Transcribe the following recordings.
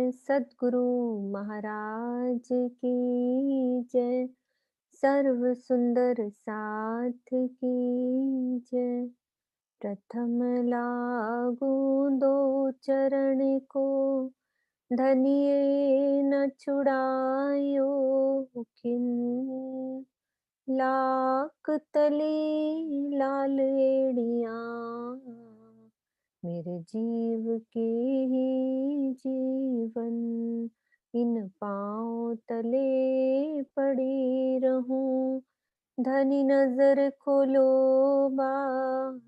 सद्गुरु महाराज की जय। सर्व सुंदर साथ की जय। प्रथम लागू दो चरण को, धनिये न छुड़ायो किन। लाख तले लाल एड़िया, मेरे जीव के ही जीवन। इन पाँव तले पड़ी रहूं, धनी नजर खोलो बातूं।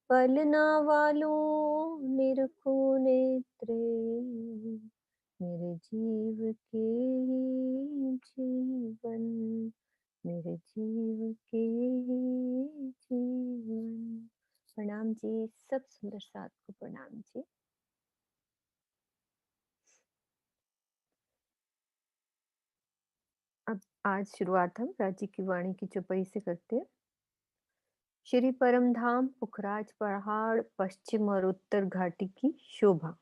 पलना वालों निरखो नेत्रे, मेरे जीव के ही जीवन। मेरे जीव के ही जीवन। प्रणाम जी, सब सुंदर साथ को प्रणाम जी। अब आज शुरुआत हम राज्य की वाणी की चौपाई से करते हैं। श्री परमधाम पुखराज पहाड़ पश्चिम और उत्तर घाटी की शोभा।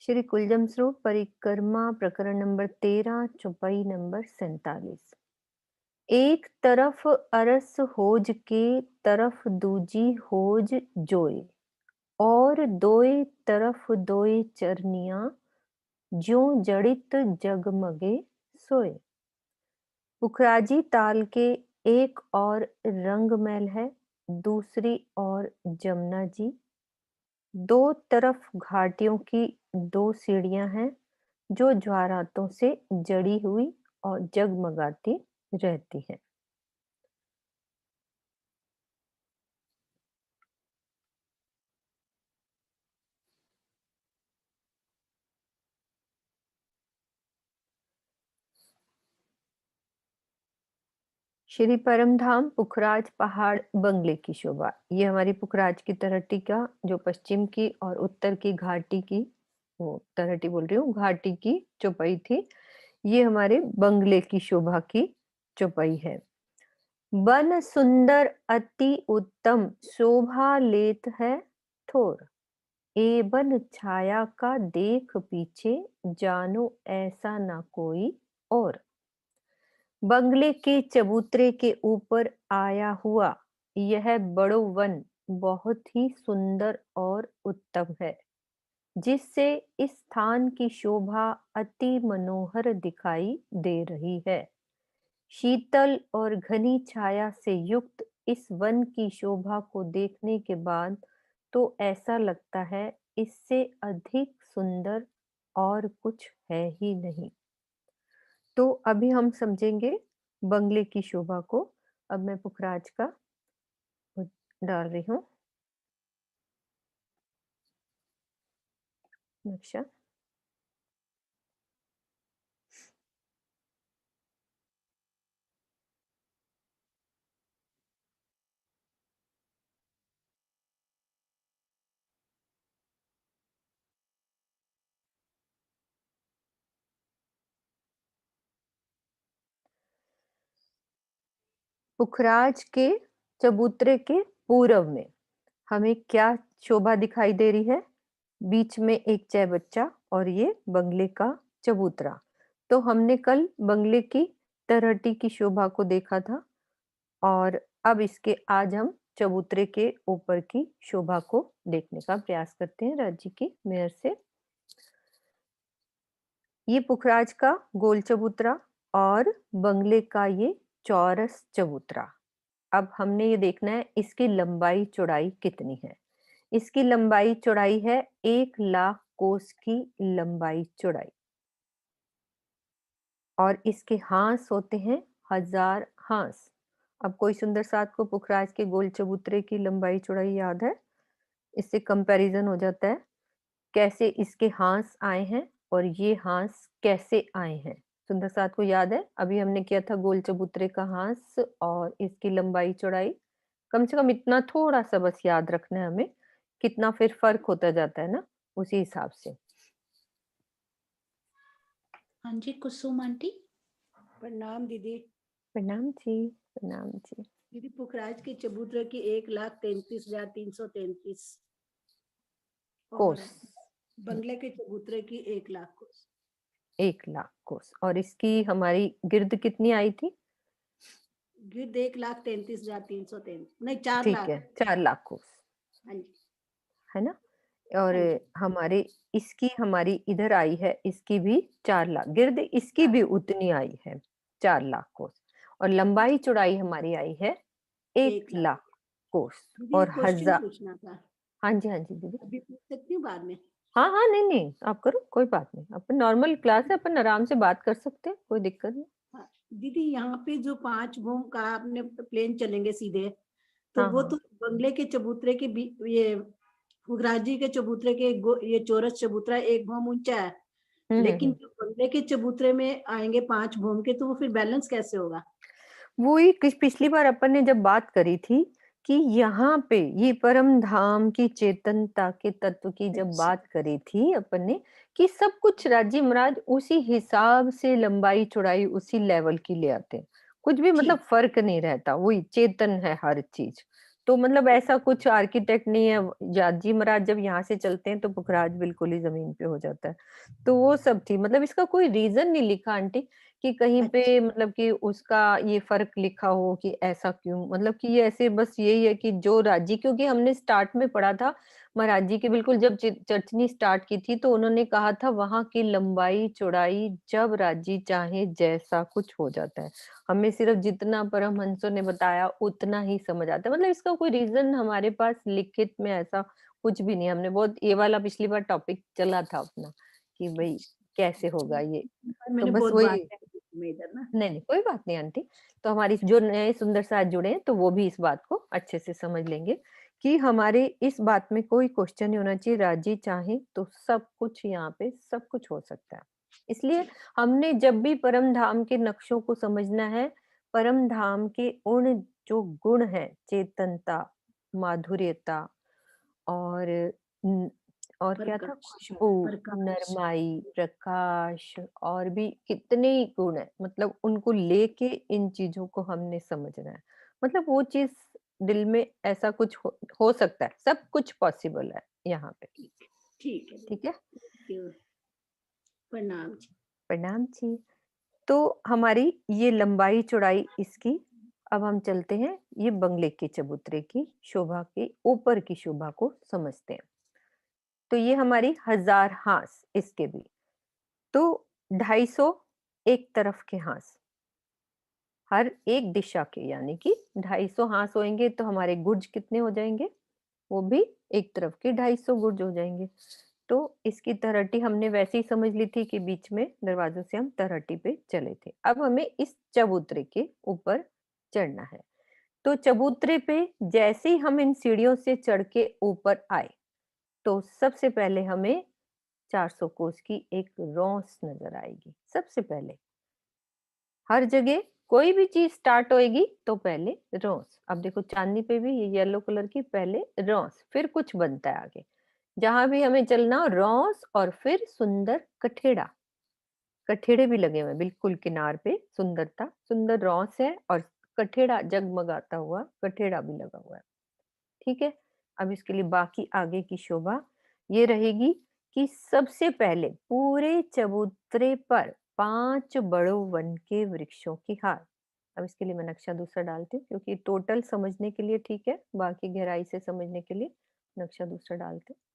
श्री कुलजम स्वरूप परिक्रमा प्रकरण नंबर 13 चौपाई नंबर 47। एक तरफ अरस होज के तरफ दूजी होज जोए, और दोए तरफ दोए चरनिया, ज्यों जड़ित जगमगे सोए। पुखराजी ताल के एक और रंग महल है, दूसरी और जमुना जी। दो तरफ घाटियों की दो सीढ़ियां हैं, जो ज्वारातों से जड़ी हुई और जगमगाती रहती है। श्री परमधाम पुखराज पहाड़ बंगले की शोभा। ये हमारी पुखराज की तरहटी का जो पश्चिम की और उत्तर की घाटी की, वो तरहटी बोल रही हूँ, घाटी की चौपाई थी। ये हमारे बंगले की शोभा की चौपाई है। बन सुंदर अति उत्तम, शोभा लेत है ठोर। एबन छाया का देख पीछे, जानो ऐसा ना कोई और। बंगले के चबूतरे के ऊपर आया हुआ यह बड़ो वन बहुत ही सुंदर और उत्तम है, जिससे इस स्थान की शोभा अति मनोहर दिखाई दे रही है। शीतल और घनी छाया से युक्त इस वन की शोभा को देखने के बाद तो ऐसा लगता है इससे अधिक सुंदर और कुछ है ही नहीं। तो अभी हम समझेंगे बंगले की शोभा को। अब मैं पुखराज का डाल रही हूँ नक्शा। पुखराज के चबूतरे के पूर्व में हमें क्या शोभा दिखाई दे रही है? बीच में एक चय बच्चा और ये बंगले का चबूतरा। तो हमने कल बंगले की तरहटी की शोभा को देखा था, और अब इसके आज हम चबूतरे के ऊपर की शोभा को देखने का प्रयास करते हैं राज्य की मेहर से। ये पुखराज का गोल चबूतरा और बंगले का ये चौरस चबूतरा। अब हमने ये देखना है इसकी लंबाई चौड़ाई कितनी है। इसकी लंबाई चौड़ाई है 1,00,000 कोस की लंबाई चौड़ाई, और इसके हांस होते हैं 1000 हांस। अब कोई सुंदर साथ को पुखराज के गोल चबूतरे की लंबाई चौड़ाई याद है? इससे कंपैरिजन हो जाता है कैसे इसके हांस आए हैं और ये हांस कैसे आए हैं। सुंदर साथ को याद है? अभी हमने किया था गोल चबूतरे का हांस और इसकी लंबाई चौड़ाई। कम से कम इतना थोड़ा सा बस याद रखना है हमें, कितना फिर फर्क होता जाता है ना, उसी हिसाब से। हाँ जी, कुसुम आंटी। प्रणाम दीदी। प्रणाम जी, प्रणाम जी। दीदी पुखराज के चबूतरे की 1,33,333 और कोस। बंगले के चबूतरे की 1 लाख कोस। 1 लाख कोस और इसकी हमारी गिर्द कितनी आई थी? गिर्द 1,33,333 नहीं 4 ठीक है, लाख 4 लाख कोस, हाँ जी, है ना? और हाँ जी, हमारे इसकी हमारी इधर आई है, इसकी भी 4 लाख गिर्द इसकी 4 भी उतनी आई है, 4 लाख कोस और लंबाई चौड़ाई हमारी आई है 1 1 लाख। लाख कोस दीदी और एक क्वेश्चन हज़ा पूछना था, हाँ जी, दीदी। अभी पूछ सकती हूँ बाद में? हाँ, हाँ, नहीं, नहीं, आप करो, कोई बात नहीं। अपन नॉर्मल क्लास है, अपन आराम से बात कर सकते हैं, कोई दिक्कत नहीं। हाँ, दीदी यहाँ पे जो 5 भूम का आपने प्लेन चलेंगे सीधे, तो हाँ, वो हाँ। तो बंगले के चबूतरे के ये फुगराज जी के चबूतरे के ये चौरस चबूतरा 1 भूम ऊंचा है, हुँ, हुँ, लेकिन हुँ। जो बंगले के चबूतरे में आएंगे 5 भूम के, तो वो फिर बैलेंस कैसे होगा? वही किस पिछली बार अपन ने जब बात करी थी कि यहाँ पे ये परम धाम की चेतनता के तत्व की जब अच्छा, बात करी थी अपन ने कि सब कुछ राज्य महाराज उसी हिसाब से लंबाई चौड़ाई उसी लेवल की ले आते हैं कुछ भी मतलब ठीक, फर्क नहीं रहता वही चेतन है हर चीज तो मतलब ऐसा कुछ आर्किटेक्ट नहीं है जाजी महाराज जब यहाँ से चलते हैं तो पुखराज बिल्कुल ही जमीन पे हो जाता है तो वो सब थी मतलब इसका कोई रीजन नहीं लिखा आंटी कि कहीं अच्छा, पे मतलब कि उसका ये फ़र्क लिखा हो कि ऐसा क्यों? मतलब कि ये ऐसे बस यही है कि जो राज्य क्योंकि हमने स्टार्ट में पढ़ा था, महाराज जी की बिल्कुल जब चटनी स्टार्ट की थी तो उन्होंने कहा था वहाँ की लंबाई-चौड़ाई जब राज्य चाहे जैसा कुछ हो जाता है। हमें सिर्फ़ जितना परमहंसों ने बताया उतना ही समझ आता है। मतलब इसका कोई रीज़न हमारे पास लिखित में ऐसा कुछ भी नहीं है। हमने बहुत ये वाला पिछली बार टॉपिक चला था अपना कि भई अच्छा। कैसे होगा ये? तो मैंने बस बहुत वही बातें की में इधर ना। नहीं, नहीं, कोई बात नहीं आंटी। तो हमारी जो नए सुंदर साथ जुड़े हैं, तो वो भी इस बात को अच्छे से समझ लेंगे कि हमारे इस बात में कोई क्वेश्चन नहीं होना चाहिए, राजी चाहे तो सब कुछ यहाँ पे सब कुछ हो सकता है। इसलिए ठीक, हमने जब भी परम धाम के नक्शों को समझना है, परम धाम के उन जो गुण हैं, चेतनता, माधुर्यता और उम, और क्या था प्रकाश, खुशबू, प्रकाश, नरमाई, प्रकाश और भी कितने ही गुण हैं। मतलब उनको लेके इन चीज़ों को हमने समझना है। मतलब वो चीज़ दिल में ऐसा कुछ हो सकता है, सब कुछ पॉसिबल है यहाँ पे। ठीक है ठीक दीदी, है? थैंक यू, प्रणाम जी। प्रणाम जी। तो हमारी ये लंबाई-चौड़ाई इसकी अब हम चलते हैं ये बंगले के चबूतरे की शोभा के ऊपर की शोभा को समझते हैं। तो ये हमारी 1000 हाँस इसके भी। तो 250 एक तरफ के हांस हर एक दिशा के यानी कि 250 हांस होंगे तो हमारे गुर्ज कितने हो जाएंगे वो भी एक तरफ के 250 गुर्ज हो जाएंगे तो इसकी तलहटी हमने वैसे ही समझ ली थी कि बीच में दरवाजों से हम तलहटी पे चले थे अब हमें इस चबूतरे के ऊपर चढ़ना है तो चबूतरे पे जैसे ही हम इन सीढ़ियों से चढ़ के ऊपर आए तो सबसे पहले हमें 400 कोस की एक रॉस नजर आएगी सबसे पहले हर जगह कोई भी चीज स्टार्ट होएगी तो पहले रॉस अब देखो चांदनी पे भी ये येलो कलर की पहले रॉस फिर कुछ बनता है आगे जहां भी हमें चलना रॉस और फिर सुंदर कठेड़ा कठेड़े भी लगे हुए हैं बिल्कुल किनार पे सुंदरता सुंदर रॉस है और कठेड़ा जगमगाता हुआ कठेड़ा भी लगा हुआ है ठीक है अब इसके लिए बाकी आगे की शोभा ये रहेगी कि सबसे पहले पूरे चबूतरे पर 5 बड़ों वन के वृक्षों की हार अब इसके लिए मैं नक्शा दूसरा डालती हूँ क्योंकि टोटल समझने के लिए ठीक है बाकी गहराई से समझने के लिए नक्शा दूसरा डालते हैं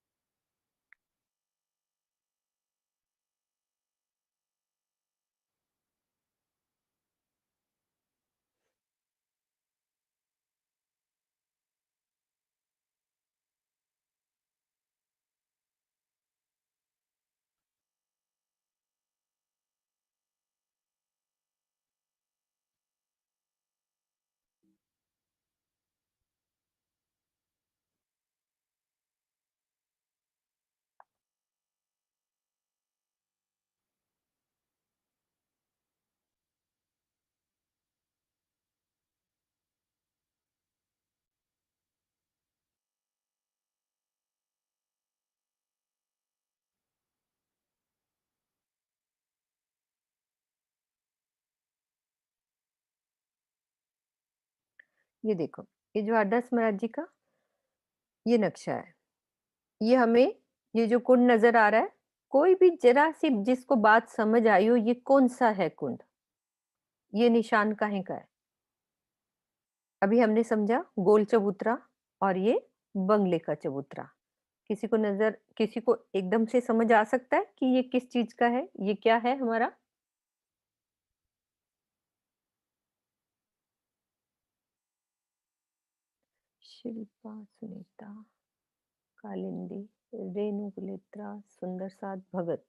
ये देखो ये जो आदर्श महाराज जी का ये नक्शा है ये हमें ये जो कुंड नजर आ रहा है, कोई भी जरा सी जिसको बात समझ आई हो, ये कौन सा है कुंड, ये निशान काहे का है? अभी हमने समझा गोल चबूतरा और ये बंगले का चबूतरा। किसी को एकदम से समझ आ सकता है कि ये किस चीज का है, ये क्या है हमारा? शिल्पा, सुनीता, कालिंदी, रेणु गुलेत्रा, सुंदर साथ भगत,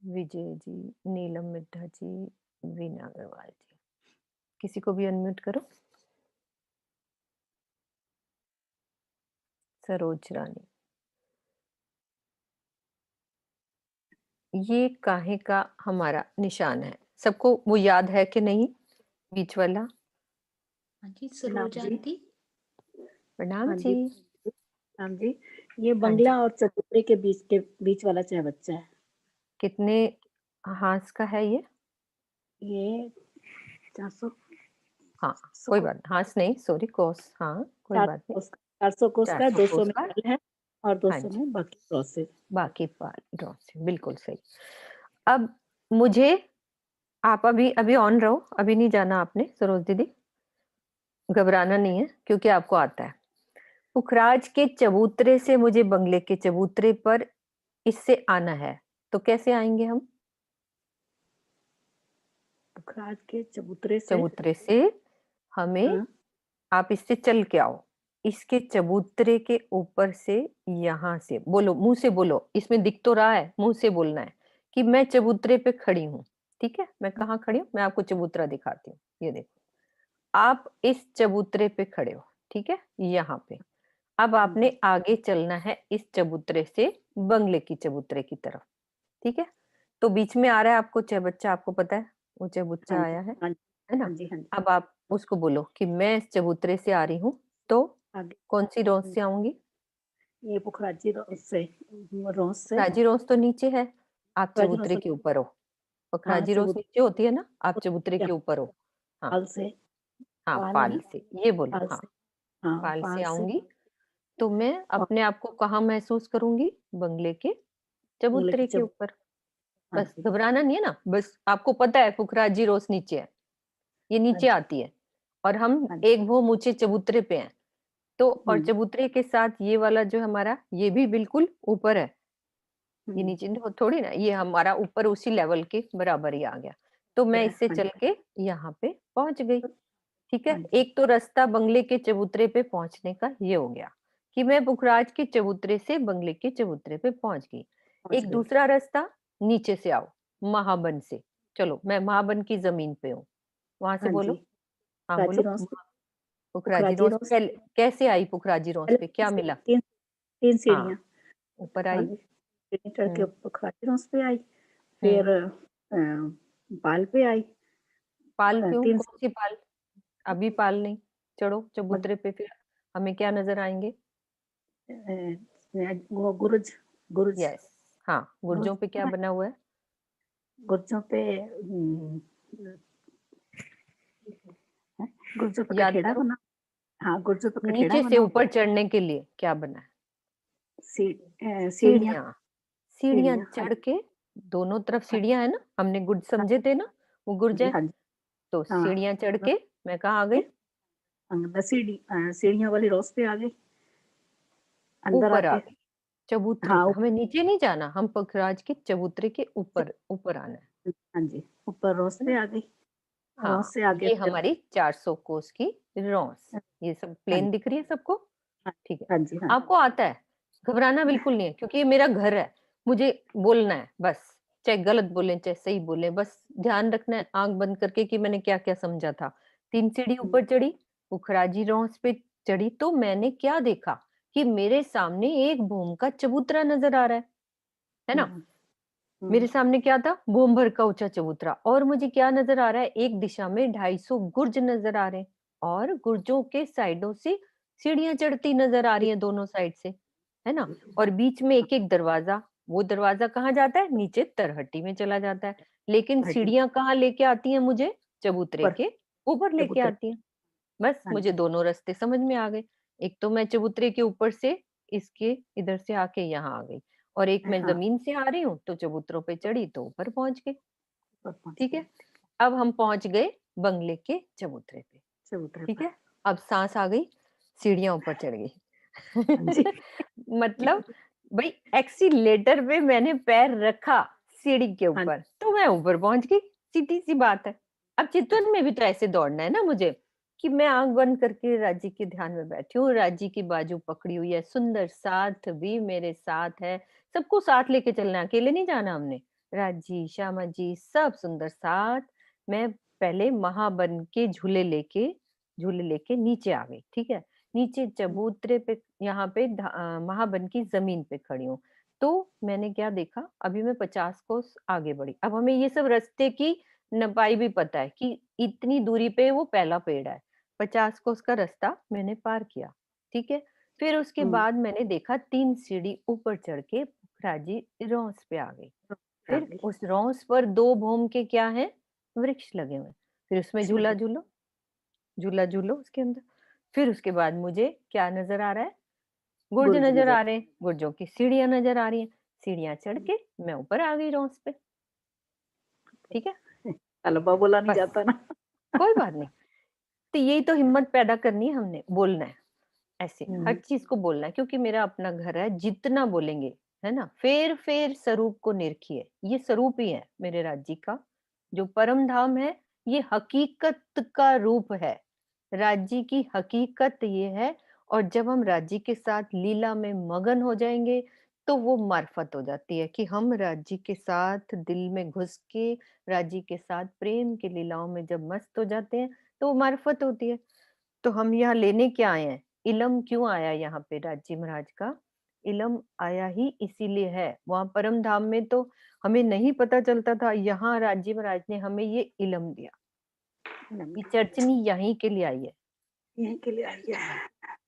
विजय जी, नीलम मिड्ढा जी, वीना अग्रवाल जी। किसी को भी अनम्यूट करो। सरोज रानी। ये काहे का हमारा निशान है? सबको वो याद है कि नहीं? बीच वाला। हाँ जी, प्रणाम सरोजा जी। आंटी। प्रणाम हाँ जी। जी। हाँ जी, ये हाँ जी। बंगला और चबूतरे के बीच वाला चाय बच्चा है। कितने हाथ का है ये? ये 400 हाँ, कोई बात हाथ नहीं, सॉरी, कोस। हाँ, कोई बात नहीं। 400 कोस का 400 200 कोस में का। हल है और हाँ 200 जी, में बाकी प्रोसेस। बाकी पार्ट ड्रॉ से बिल्कुल सही। अब मुझे, आप अभी अभी ऑन रहो, अभी नहीं जाना आपने सरोज दीदी, घबराना नहीं है क्योंकि आपको आता है। पुखराज के चबूतरे से मुझे बंगले के चबूतरे पर इससे आना है, तो कैसे आएंगे हम? पुखराज के चबूतरे से। चबूतरे से हमें, हाँ, आप इससे चल के आओ, इसके चबूतरे के ऊपर से, यहाँ से बोलो, मुंह से बोलो, इसमें दिख तो रहा है, मुंह से बोलना है कि मैं चबूतरे पे खड़ी हूँ। ठीक है, मैं कहाँ खड़ी हूँ, मैं आपको चबूतरा दिखाती हूँ। ये देखो, आप इस चबूतरे पे खड़े हो, ठीक है, यहाँ पे। अब हाँ जी। आपने आगे चलना है इस चबूतरे से बंगले की चबूतरे की तरफ। ठीक है, तो बीच में आ रहा है आपको चबच्चा, आपको पता है वो हाँ चबुच्चा जी। आया हाँ जी। है ना? हाँ जी। हाँ जी। अब आप उसको बोलो कि मैं इस चबूतरे से आ रही हूँ, तो आगे। कौन सी रोज से आऊंगी? ये पुखराजी रोज से। राजी रोज तो नीचे है, आप पुखराजी रोज चबूतरे से। के ऊपर हो। हाँ, पखराजी रोज चबूतरे नीचे होती है ना, आप चबूतरे के ऊपर हो। हाँ, पाल से। हाँ, पाल है पाल ना? से, ये बोलो। पाल हाँ, से। हाँ, पाल से पाल से। आऊंगी तो मैं और अपने आप को कहाँ महसूस करूंगी? बंगले के बंगले की चबूतरे के ऊपर। हाँ बस जी। घबराना नहीं है ना, बस आपको पता है फुकराजी रोज नीचे है, ये हाँ नीचे जी। आती है और हम हाँ जी। एक भोम ऊंचे चबूतरे पे हैं। तो और हुँ, चबूतरे के साथ ये वाला जो हमारा, ये भी बिल्कुल ऊपर है, ये हुँ। नीचे थोड़ी ना, ये हमारा ऊपर उसी लेवल के बराबर ही आ गया। तो मैं इससे हाँ चल जी। के यहाँ पे पहुंच गई। ठीक है, हाँ जी। एक तो रास्ता बंगले के चबूतरे पे पहुंचने का ये हो गया कि मैं पुखराज के चबूतरे से बंगले के चबूतरे पे पहुंच गई। पहुँच एक गई। दूसरा रास्ता, नीचे से आओ, महाबन से। चलो, मैं महाबन की जमीन पे हूँ, वहां से हाँ जी। बोलो। हाँ बोलो। पुखराजी रोज पुखराजी पुखराजी रोस रोज पहले कैसे आई? पुखराजी रोस पहले पे 3 क्या सीढ़ी मिला? 3 हाँ, सीढ़ियाँ। ऊपर हाँ आई। जी। सीढ़ी चढ़ के हम्म। पुखराजी रोज पे आई, हम्म। फिर पाल पे आई। पाल क्यों, 3 कौन सी पाल? अभी पाल नहीं, चढ़ो चबूतरे पे, फिर हमें क्या नजर आएंगे? वो गुरुज गुरुज यस। हाँ, गुरुज गुर्जों पे क्या बना हुआ है? गुर्जों पे गुर्जों पे याद कठेड़ा करो, बना। हाँ, गुर्जों पे कठेड़ा नीचे से बना हुआ। ऊपर चढ़ने के लिए क्या बना है? सीढ़ियाँ। सीढ़ियाँ। सीढ़ियाँ सीढ़ियाँ, हाँ चढ़ के, दोनों तरफ हाँ सीढ़ियाँ है ना, हमने गुड हाँ समझे थे ना, वो गुर्ज जी। है। हाँ जी। तो हाँ, सीढ़ियाँ चढ़ के मैं कहाँ आ के गई? सीढ़ियाँ वाली रोज पे आ गई, अंदर ऊपर आ आके। गई, चबूतरे हाँ, पे। हमें नीचे नहीं जाना, हम पखराज के चबूतरे के ऊपर ऊपर आना हाँ जी, ऊपर रोज है पे ना? आ गई। रोज हाँ, से आगे ये फिर हमारी 400 कोस की रॉस। ये सब हाँ प्लेन जी। दिख रही है सबको? हाँ, ठीक है, हाँ जी। हाँ आपको आता है, घबराना बिल्कुल नहीं है क्योंकि ये मेरा घर है, मुझे बोलना है बस। चाहे गलत बोले चाहे सही बोले, बस ध्यान रखना है आंख बंद करके कि मैंने क्या क्या समझा था। 3 सीढ़ी ऊपर चढ़ी, पुखराजी रॉस पे चढ़ी, तो मैंने क्या देखा कि मेरे सामने एक भूम का चबूतरा नजर आ रहा है ना? हुँ, मेरे हुँ, सामने क्या था? भूम भर का ऊंचा चबूतरा, और मुझे क्या नजर आ रहा है? एक दिशा में 250 गुर्ज नजर आ रहे हैं, और गुर्जों के साइडों से सीढ़ियां चढ़ती नजर आ रही हैं दोनों साइड से, है ना? और बीच में एक एक दरवाजा, वो दरवाजा कहाँ जाता है? नीचे तरहट्टी में चला जाता है। लेकिन हड्डी सीढ़ियां कहाँ लेके आती हैं मुझे? चबूतरे ऊपर के ऊपर लेके चबूतरे। आती हैं। बस हाँ मुझे जी। दोनों रास्ते समझ में आ गए। एक तो मैं चबूतरे के ऊपर से इसके इधर से आके यहाँ आ गई, और एक मैं हाँ, जमीन से आ रही हूँ तो चबूतरों पे चढ़ी तो ऊपर पहुंच गई। ऊपर पहुँच ठीक गए, है, अब हम पहुंच गए बंगले के चबूतरे पे। चबूतरे ठीक पर। है, अब सांस आ गई, सीढ़ियां ऊपर चढ़ हाँ जी। गई। मतलब भाई एक्सीलेटर पे मैंने पैर रखा सीढ़ी के हाँ, ऊपर तो मैं ऊपर पहुंच गई, सीधी सी बात है। अब चितवन में भी तो ऐसे दौड़ना है ना मुझे, कि मैं आंख बंद करके राजी के ध्यान में बैठी हूँ, राजी की बाजू पकड़ी हुई है, सुंदर साथ भी मेरे साथ है, सबको साथ लेके चलना है, अकेले नहीं जाना हमने। राजी, श्यामा जी, सब सुंदर साथ। मैं पहले महाबन के झूले लेके नीचे आ गई। ठीक है, नीचे चबूतरे पे, यहाँ पे महाबन की जमीन पे खड़ी हूँ। तो मैंने क्या देखा, अभी मैं 50 कोस आगे बढ़ी। अब हमें ये सब रास्ते की नपाई भी पता है कि इतनी दूरी पे वो पहला पेड़ है। 50 कोस का रास्ता मैंने पार किया। ठीक है, फिर उसके हुँ, बाद मैंने देखा 3 सीढ़ी ऊपर चढ़ के राजी रौंस पे आ गई। आ फिर गई, उस रौंस पर 2 भोम के क्या है, वृक्ष लगे हुए हैं। फिर उसमें वृक्ष लगे। झूला झूलो उसके अंदर। फिर उसके बाद मुझे क्या नज़र आ रहा है? गुर्ज बुर्ज नज़र नज़र। आ रहे हैं, गुर्जों की सीढ़ियाँ नज़र आ रही हैं। सीढ़ियाँ चढ़ के मैं ऊपर आ गई रॉस पे। ठीक है? हलवा बोला नहीं बस, जाता ना। कोई बात नहीं। तो यही तो हिम्मत पैदा करनी है हमने, बोलना है। ऐसे हर हुँ, चीज़ को बोलना है, क्योंकि मेरा अपना घर है, जितना बोलेंगे, है ना? फेर-फेर स्वरूप को निरखिए। ये स्वरूप ही है मेरे राज्य का। जो परम धाम है, ये हकीकत का रूप है। राज्य की हकीकत ये है, और जब हम राज्य के साथ लीला में मगन हो जाएँगे, तो वो मार्फत हो जाती है कि हम राज्य के साथ दिल में घुस के, राज्य के साथ प्रेम की लीलाओं में जब मस्त हो जाते हैं, तो वो मार्फत होती है। तो हम यहाँ लेने क्या आए हैं? इलम क्यों आया यहाँ पे राजी महाराज का? इलम आया ही इसीलिए है। वहाँ परम धाम में तो हमें नहीं पता चलता था, यहाँ राजी महाराज ने हमें ये इलम दिया। ये नमकीन चरचनी यहीं के लिए आई है। यहीं के लिए आई है।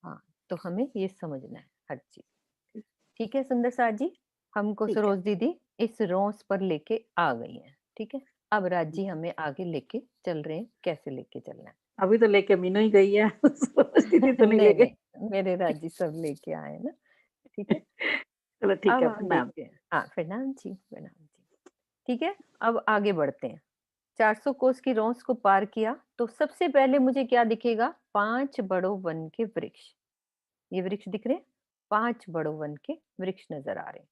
हाँ, तो हमें ये समझना है हर चीज़। ठीक है सुंदर सार जी, हमको ठीक है। सरोज दीदी इस रोंस पर लेके आ गई हैं। ठीक है? अब राजी हमें आगे लेके चल रहे हैं, कैसे लेके चलना है। अभी तो लेके मीनू ही गई है। सरोज दीदी तो नहीं ले नहीं, गई। नहीं, मेरे राजी सब लेके आए हैं ना। ठीक है? चलो ठीक अब है, हम प्रणाम। देखते हैं, हाँ, प्रणाम जी, प्रणाम जी। ठीक है, अब आगे बढ़ते हैं। 400 कोस की रौंस को पार किया, तो सबसे पहले मुझे क्या दिखेगा? 5 बड़ों वन के वृक्ष। ये वृक्ष दिख रहे हैं? 5 बड़ों वन के वृक्ष नज़र आ रहे हैं।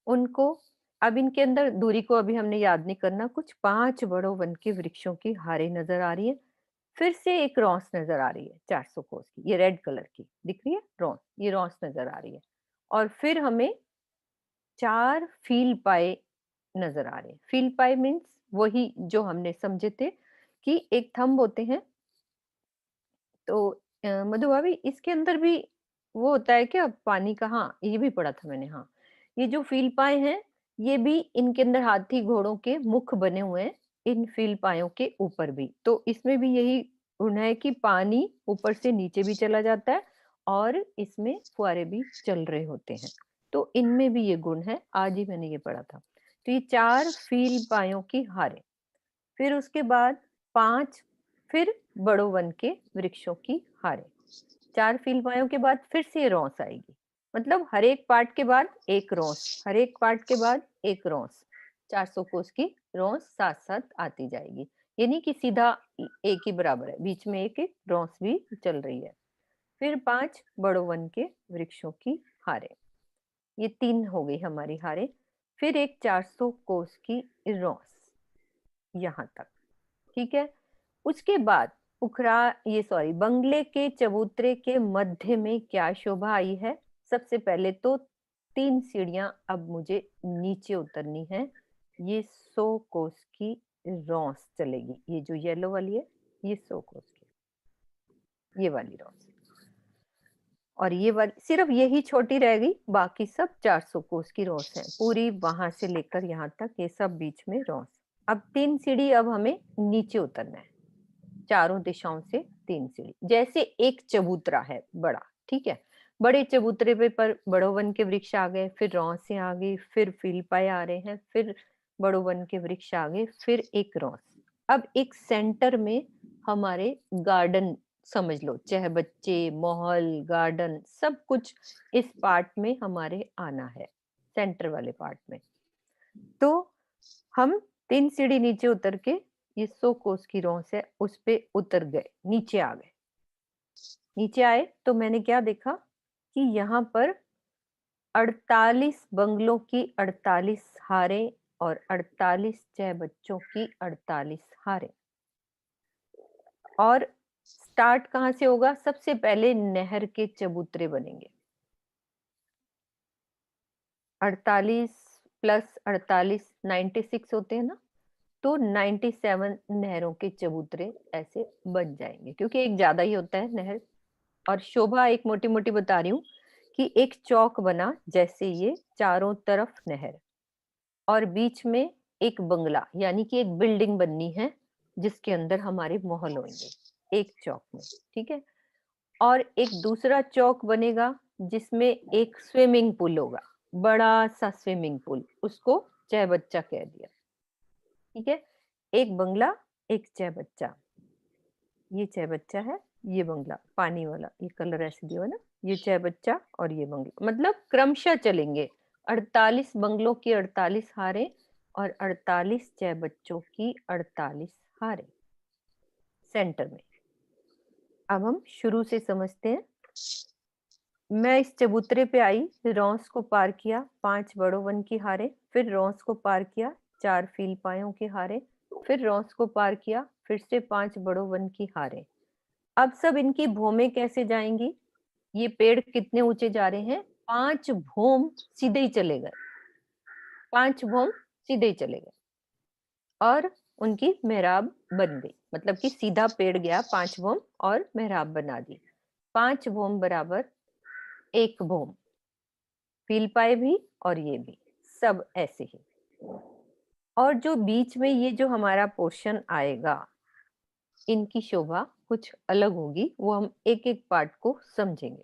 उनको, अब इनके अंदर दूरी को अभी हमने याद नहीं करना कुछ। 5 बड़ों वन के वृक्षों की हारें नज़र आ रही हैं। फिर से एक रौंस नज़र आ रही है 400 कोस की, ये रेड कलर की दिख रही है रौंस, ये रौंस नज़र आ रही है। और फिर हमें 4 फील पाए नज़र आ रहे हैं। फील पाए मीन्स वही जो हमने समझे थे कि एक थंब होते हैं, तो मधु भाभी इसके अंदर भी वो होता है क्या पानी का? हाँ, ये भी पढ़ा था मैंने, हाँ। ये जो फील पाए हैं, ये भी इनके अंदर हाथी घोड़ों के मुख बने हुए हैं, इन फील पायों के ऊपर भी। तो इसमें भी यही गुण है कि पानी ऊपर से नीचे भी चला जाता है, और इसमें फुहारे भी चल रहे होते हैं। तो इनमें भी ये गुण है, आज ही मैंने ये पढ़ा था। तो ये 4 फील पायों की हारें। फिर उसके बाद 5 फिर बड़ों वन के वृक्षों की हारें। 4 फील्ड के बाद फिर से रौंस आएगी। मतलब हर एक पार्ट के बाद एक रौंस, हर एक पार्ट के बाद एक रौंस। 400 कोस की रौंस साथ-साथ आती जाएगी। ये नहीं कि सीधा एक ही बराबर है, बीच में एक-एक रौंस भी चल रही है। फिर 5 बड़ों वन के वृक्षों की हारें। ये 3 हो गई हमारी हारें। फिर एक 400 कोस की रौंस, यहाँ तक। ठीक है? उसके बाद उखरा ये सॉरी बंगले के चबूतरे के मध्य में क्या शोभा आई है? सबसे पहले तो 3 सीढ़ियाँ अब मुझे नीचे उतरनी है। ये 100 कोस की रौंस चलेगी। ये जो येलो वाली है, ये 100 कोस की, ये वाली रौंस। और ये वाली सिर्फ यही छोटी रह गई, बाकी सब 400 कोस की रौंस हैं। पूरी वहां से लेकर यहाँ तक ये सब बीच में रौंस। अब 3 सीढ़ी अब हमें नीचे उतरना है। चारों दिशाओं से 3 सीढ़ी, जैसे एक चबूतरा है बड़ा। ठीक है? बड़े चबूतरे पे पर बड़ों वन के वृक्ष आ गए, फिर रौंसे आ गई, फिर फीलपाए आ रहे हैं, फिर बड़ों वन के वृक्ष आ गए, फिर एक रौंस। अब एक सेंटर में हमारे गार्डन समझ लो, चाहे बच्चे, महल, गार्डन सब कुछ इस पार्ट में हमारे आना है, सेंटर वाले पार्ट में। तो हम 3 सीढ़ी नीचे उतर के ये 100 कोस की रॉस है उस पे उतर गए, नीचे आ गए। नीचे आए तो मैंने क्या देखा कि यहाँ पर 48 बंगलों की 48 हारें और 48 चाय बच्चों की 48 हारें। और स्टार्ट कहाँ से होगा? सबसे पहले नहर के चबूतरे बनेंगे। 48 प्लस 48 96 होते हैं ना, तो 97 नहरों के चबूतरे ऐसे बन जाएंगे, क्योंकि एक ज्यादा ही होता है नहर। और शोभा एक मोटी मोटी बता रही हूँ कि एक चौक बना, जैसे ये चारों तरफ नहर और बीच में एक बंगला, यानी कि एक बिल्डिंग बननी है जिसके अंदर हमारे महल होंगे एक चौक में, ठीक है। और एक दूसरा चौक बनेगा जिसमें एक स्विमिंग पूल होगा, बड़ा सा स्विमिंग पूल, उसको चाय बच्चा कह दिया, ठीक है। एक बंगला, एक चाय बच्चा, ये चाय बच्चा है, ये बंगला पानी वाला, ये कलर ऐसे दिया हुआ है ना, ये चाय बच्चा और ये बंगला, मतलब क्रमशः चलेंगे। 48 बंगलों की 48 हारें और 48 चाय बच्चों की 48 हारें सेंटर में। अब हम शुरू से समझते हैं। मैं इस चबूतरे पे आई, रॉस को पार किया, 5 बड़ों वन की हारें, फिर रॉस को पार किया, 4 फील पायों की हारें, फिर रॉस को पार किया, फिर से 5 बड़ों वन की हारें। अब सब इनकी भौमें कैसे जाएंगी? ये पेड़ कितने ऊंचे जा रहे हैं? 5 भौम सीधे ही चले गए, 5 भौम सीधे ही चले गए और उनकी मेहराब बन गई, मतलब कि सीधा पेड़ गया 5 भौम और मेहराब बना दी। 5 भौम बराबर 1 भौम, फील पाए भी और ये भी, सब ऐसे ही। और जो बीच में ये जो हमारा पोर्शन आएगा, इनकी शोभा कुछ अलग होगी, वो हम एक एक पार्ट को समझेंगे।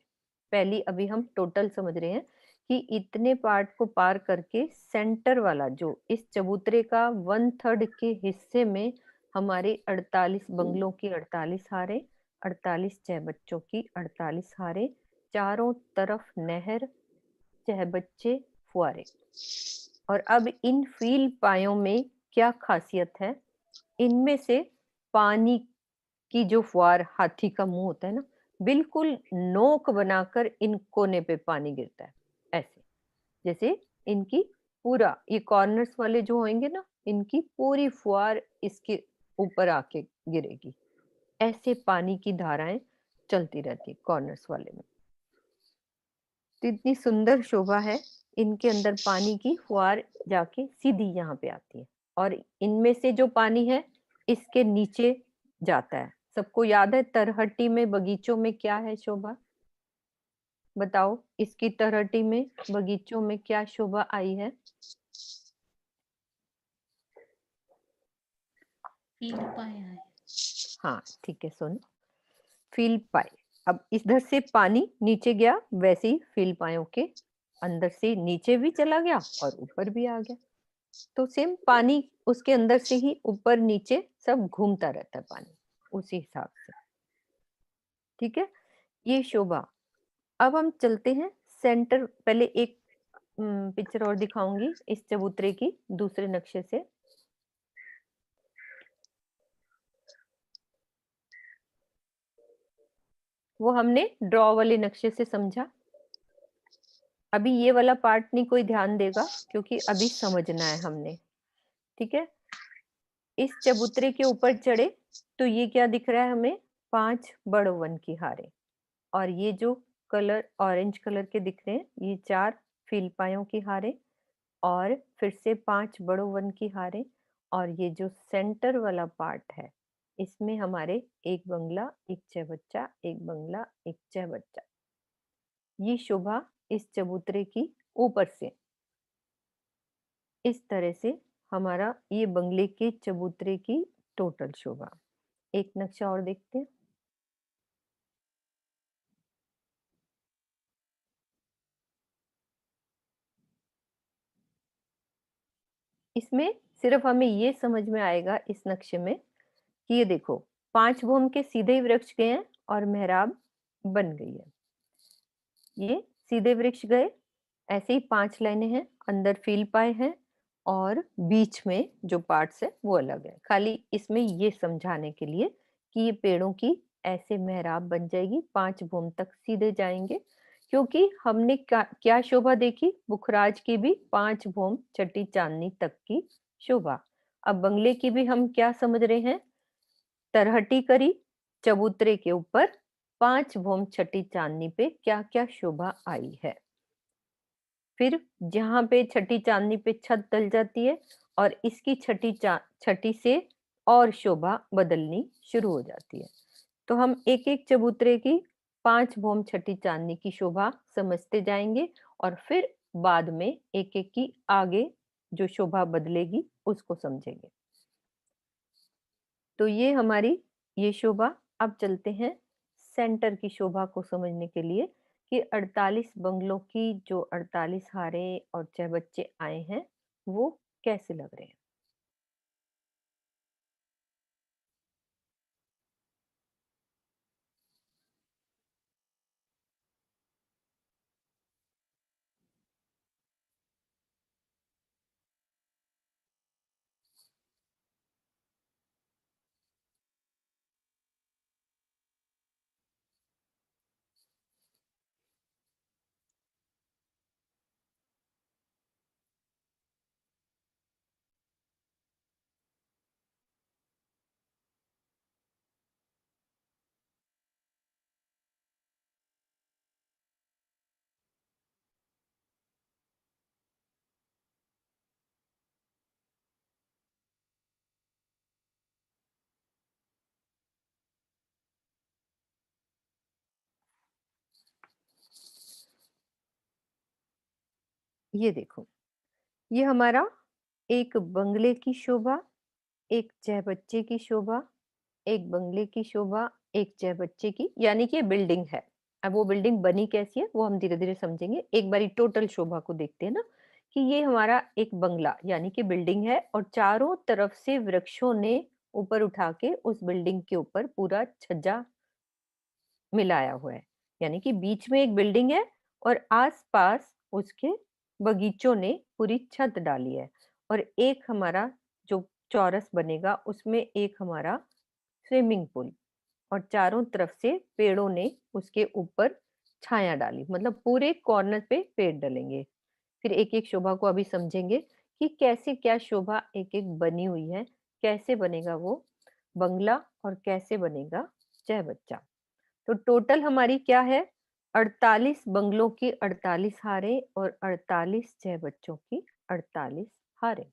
पहली अभी हम टोटल समझ रहे हैं कि इतने पार्ट को पार करके सेंटर वाला जो इस चबूतरे का 1/3 के हिस्से में हमारे 48 बंगलों की 48 हारें, 48 चाय बच्चों की 48 हारें, चारों तरफ नहर, चाहे बच्चे, फुआरे। और अब इन फील पायों में क्या खासियत है? इनमें से पानी की जो फुहार, हाथी का मुंह होता है ना, बिल्कुल नोक बनाकर इन कोने पे पानी गिरता है, ऐसे जैसे इनकी पूरा ये कॉर्नर्स वाले जो होंगे ना, इनकी पूरी फुहार इसके ऊपर आके गिरेगी। ऐसे पानी की धाराएं चलती रहती कॉर्नर्स वाले में। तो इतनी सुंदर शोभा है, इनके अंदर पानी की फुहार जाके सीधी यहाँ पे आती है और इनमें से जो पानी है इसके नीचे जाता है। सबको याद है तरहटी में, बगीचों में क्या है शोभा? बताओ, इसकी तरहटी में, बगीचों में क्या शोभा आई है? फील पाया है। हाँ ठीक है, सुन, फील पाए। अब इधर से पानी नीचे गया, वैसे ही फील पायों के अंदर से नीचे भी चला गया और ऊपर भी आ गया। तो सेम पानी उसके अंदर से ही ऊपर नीचे सब घूमता रहता है पानी, उसी हिसाब से, ठीक है। ये शोभा। अब हम चलते हैं सेंटर। पहले एक पिक्चर और दिखाऊंगी इस चबूतरे की दूसरे नक्शे से। वो हमने ड्रॉ वाले नक्शे से समझा। अभी ये वाला पार्ट नहीं कोई ध्यान देगा, क्योंकि अभी समझना है हमने, ठीक है। इस चबूतरे के ऊपर चढ़े तो ये क्या दिख रहा है हमें? 5 बड़ों वन की हारें। और ये जो कलर ऑरेंज कलर के दिख रहे हैं, ये 4 फीलपायों की हारें और फिर से 5 बड़ों वन की हारें। और ये जो सेंटर वाला पार्ट है, इसमें हमारे एक बंगला, एक चबच्चा, एक बंगला, एक चबच्चा। ये शोभा इस चबूतरे की ऊपर से इस तरह से हमारा ये बंगले के चबूतरे की टोटल शोभा। एक नक्शा और देखते हैं। इसमें सिर्फ हमें ये समझ में आएगा इस नक्शे में कि ये देखो, 5 भौम के सीधे ही वृक्ष गए हैं और मेहराब बन गई है। ये सीधे वृक्ष गए, ऐसे ही 5 लाइनें हैं, अंदर फील पाए हैं और बीच में जो पार्ट्स है वो अलग है। खाली इसमें ये समझाने के लिए कि ये पेड़ों की ऐसे मेहराब बन जाएगी, 5 भूम तक सीधे जाएँगे, क्योंकि हमने क्या क्या शोभा देखी? पुखराज की भी 5 भूम छठी चाँदनी तक की शोभा। अब बंगले की भी हम क्या समझ रहे हैं? तरहटी करी, चबूतरे के ऊपर 5 भूम छठी चाँदनी पे क्या-क्या शोभा आई है। फिर जहाँ पे छठी चाँदनी पे छत डल जाती है और इसकी छठी से और शोभा बदलनी शुरू हो जाती है। तो हम एक-एक चबूतरे की 5 भौम छठी चाँदनी की शोभा समझते जाएँगे और फिर बाद में एक-एक की आगे जो शोभा बदलेगी उसको समझेंगे। तो ये हमारी ये शोभा। अब चलते हैं सेंटर की शोभा को समझने के लिए कि 48 बंगलों की जो 48 हारे और चहबच्चे आए हैं, वो कैसे लग रहे हैं। ये देखो, ये हमारा एक बंगले की शोभा, एक चहबच्चे की शोभा, एक बंगले की शोभा, एक चहबच्चे की, यानी कि ये बिल्डिंग है। अब वो बिल्डिंग बनी कैसी है, वो हम धीरे-धीरे समझेंगे। एक बारी टोटल शोभा को देखते हैं ना, कि ये हमारा एक बंगला यानी कि बिल्डिंग है और चारों तरफ से वृक्षों ने ऊपर उठा के उस बिल्डिंग के ऊपर पूरा छज्जा मिलाया हुआ है। यानी कि बीच में एक बिल्डिंग है और आस-पास उसके बगीचों ने पूरी छत डाली है और एक हमारा जो चौरस बनेगा उसमें एक हमारा स्विमिंग पूल और चारों तरफ से पेड़ों ने उसके ऊपर छाया डाली, मतलब पूरे कॉर्नर पे पेड़ डलेंगे। फिर एक-एक शोभा को अभी समझेंगे कि कैसे क्या शोभा एक-एक बनी हुई है, कैसे बनेगा वो बंगला और कैसे बनेगा चहबच्चा। तो टोटल हमारी क्या है? 48 बंगलों की 48 हारें और 48 चहबच्चों की 48 हारें।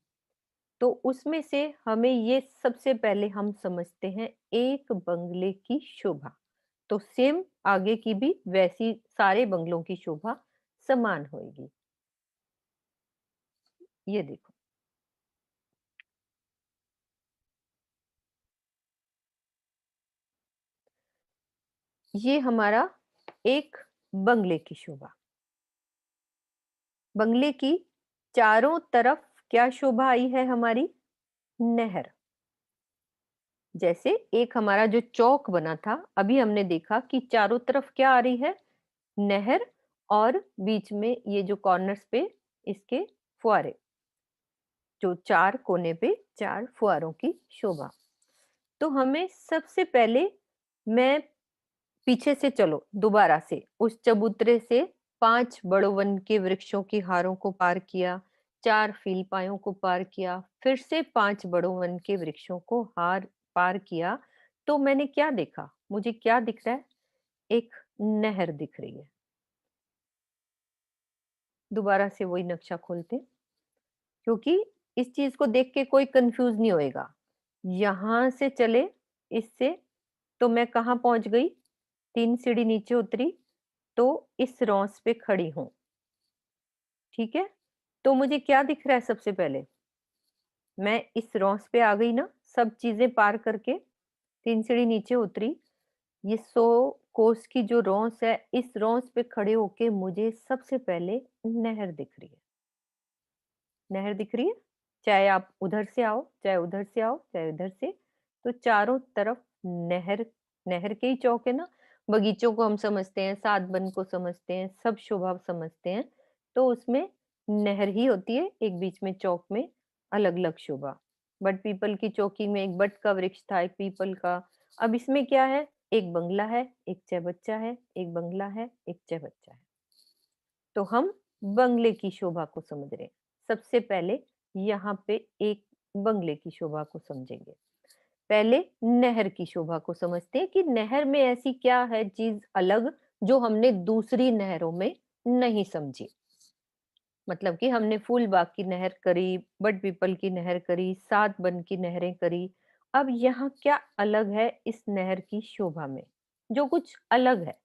तो उसमें से हमें ये सबसे पहले हम समझते हैं एक बंगले की शोभा। तो सेम आगे की भी वैसी सारे बंगलों की शोभा समान होएगी। ये देखो, ये हमारा एक बंगले की शोभा। बंगले की चारों तरफ क्या शोभा आई है हमारी? नहर। जैसे एक हमारा जो चौक बना था, अभी हमने देखा कि चारों तरफ क्या आ रही है? नहर और बीच में ये जो कॉर्नर्स पे इसके फुआरे, जो 4 कोने पे 4 फुआरों की शोभा। तो हमें सबसे पहले मैं पीछे से चलो दोबारा से उस चबूतरे से 5 बड़ों वन के वृक्षों की हारों को पार किया, 4 फीलपायों को पार किया, फिर से 5 बड़ों वन के वृक्षों को हार पार किया, तो मैंने क्या देखा? मुझे क्या दिख रहा है? एक नहर दिख रही है। दोबारा से वही नक्शा खोलते हैं, क्योंकि इस चीज़ को देख के कोई कन्फ्यूज़ नहीं होएगा। यहाँ से चले इससे, तो मैं कहाँ पहुँच गई? 3 सीढ़ी नीचे उतरी, तो इस रॉस पे खड़ी हूँ, ठीक है? तो मुझे क्या दिख रहा है सबसे पहले? मैं इस रॉस पे आ गई ना, सब चीज़ें पार करके, 3 सीढ़ी नीचे उतरी। ये 100 कोस की जो रॉस है, इस रॉस पे खड़े होके मुझे सबसे पहले नहर दिख रही है। नहर दिख रही है? चाहे आप उधर से आओ, चाहे उधर से आओ, चाहे इधर से, तो चारों तरफ नहर, नहर के ही चौक है ना, बगीचों को हम समझते हैं, सात बन को समझते हैं, सब शोभा समझते हैं, तो उसमें नहर ही होती है, एक बीच में चौक में अलग-अलग शोभा। बट पीपल की चौकी में एक बट का वृक्ष था, एक पीपल का। अब इसमें क्या है, एक बंगला है, एक चौबच्चा है, एक बंगला है, एक चौबच्चा है। तो हम बंगले की शोभा को समझ रहे हैं। सबसे पहले यहाँ पे एक बंगले की शोभा को समझेंगे। पहले नहर की शोभा को समझते हैं कि नहर में ऐसी क्या है चीज अलग जो हमने दूसरी नहरों में नहीं समझी। मतलब कि हमने फूलबाग की नहर करी, बड़ पीपल की नहर करी, सात बन की नहरें करी। अब यहाँ क्या अलग है इस नहर की शोभा में, जो कुछ अलग है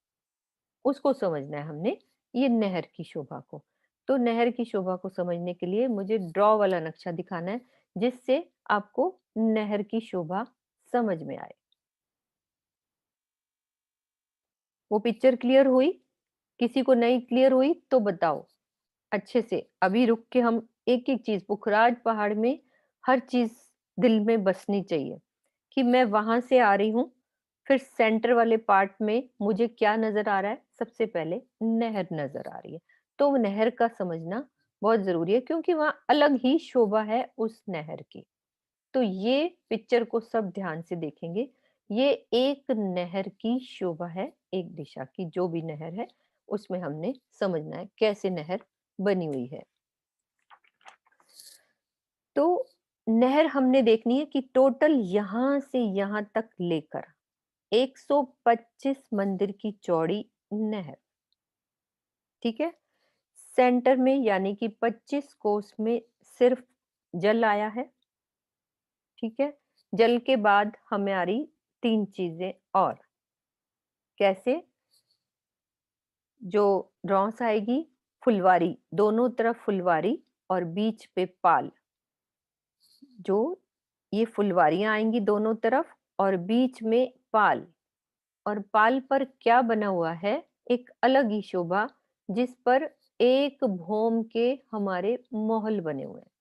उसको समझना है हमने, ये नहर की शोभा को। तो नहर की शोभा को समझने के लिए मुझे ड्रॉ वाला नक्शा दिखाना है, जिससे आपको नहर की शोभा समझ में आए। वो पिक्चर क्लियर हुई? किसी को नहीं क्लियर हुई तो बताओ अच्छे से। अभी रुक के हम एक-एक चीज़, पुखराज पहाड़ में हर चीज़ दिल में बसनी चाहिए कि मैं वहाँ से आ रही हूँ, फिर सेंटर वाले पार्ट में मुझे क्या नज़र आ रहा है? सबसे पहले नहर नज़र आ रही है। तो नहर का समझना बहुत ज़रूरी है क्योंकि वहाँ अलग ही शोभा है उस नहर की। तो ये पिक्चर को सब ध्यान से देखेंगे। ये एक नहर की शोभा है, एक दिशा की जो भी नहर है, उसमें हमने समझना है कैसे नहर बनी हुई है। तो नहर हमने देखनी है कि टोटल यहाँ से यहाँ तक लेकर 125 मंदिर की चौड़ी नहर, ठीक है? सेंटर में यानी कि 25 कोस में सिर्फ जल आया है, ठीक है? जल के बाद हमें आ रही 3 चीज़ें और। कैसे? जो रॉस आएगी, फुलवारी, दोनों तरफ फुलवारी और बीच पे पाल। जो ये फुलवारियाँ आएँगी दोनों तरफ और बीच में पाल, और पाल पर क्या बना हुआ है? एक अलग ही शोभा, जिस पर एक भौम के हमारे महल बने हुए हैं।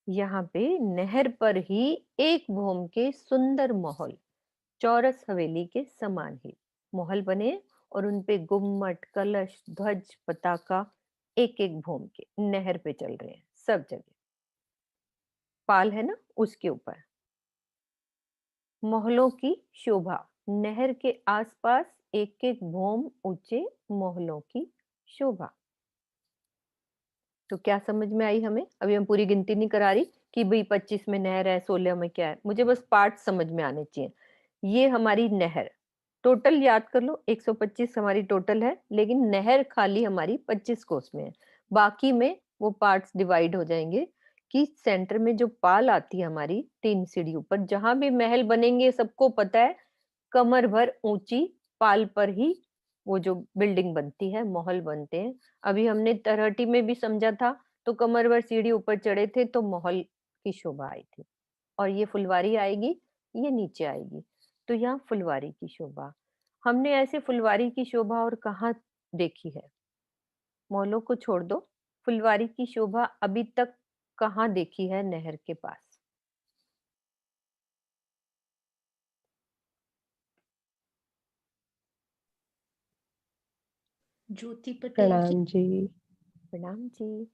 यहाँ पे नहर पर ही एक भौम के सुंदर महल, चौरस हवेली के समान ही महल बने हैं, और उनपे गुम्मट, कलश, ध्वज, पताका एक-एक भौम के नहर पे चल रहे हैं सब जगह। पाल है ना उसके ऊपर। महलों की शोभा, नहर के आसपास एक-एक भौम ऊंचे महलों की शोभा। तो क्या समझ में आई हमें? अभी हम पूरी गिनती नहीं करा रही कि भई 25 में नहर है, 16 में क्या है। मुझे बस पार्ट समझ में आने चाहिए। ये हमारी नहर, टोटल याद कर लो 125 हमारी टोटल है, लेकिन नहर खाली हमारी 25 कोस में है। बाकी में वो पार्ट्स डिवाइड हो जाएँगे कि सेंटर में जो पाल आती है हमारी 3 सीढ़ी ऊपर, जहाँ भी महल बनेंगे सबको पता है, कमर भर ऊँची पाल पर ही वो जो बिल्डिंग बनती है, महल बनते हैं। अभी हमने तरहटी में भी समझा था, तो कमर भर सीढ़ी ऊपर चढ़े थे तो महल की शोभा आई थी। और ये फुलवारी आएगी, ये नीचे आएगी। तो यहाँ फुलवारी की शोभा। हमने ऐसे फुलवारी की शोभा और कहाँ देखी है? महलों को छोड़ दो, फुलवारी की शोभा अभी तक कहाँ देखी है नहर के पास? ज्योति पटेल की। प्रणाम जी। प्रणाम जी।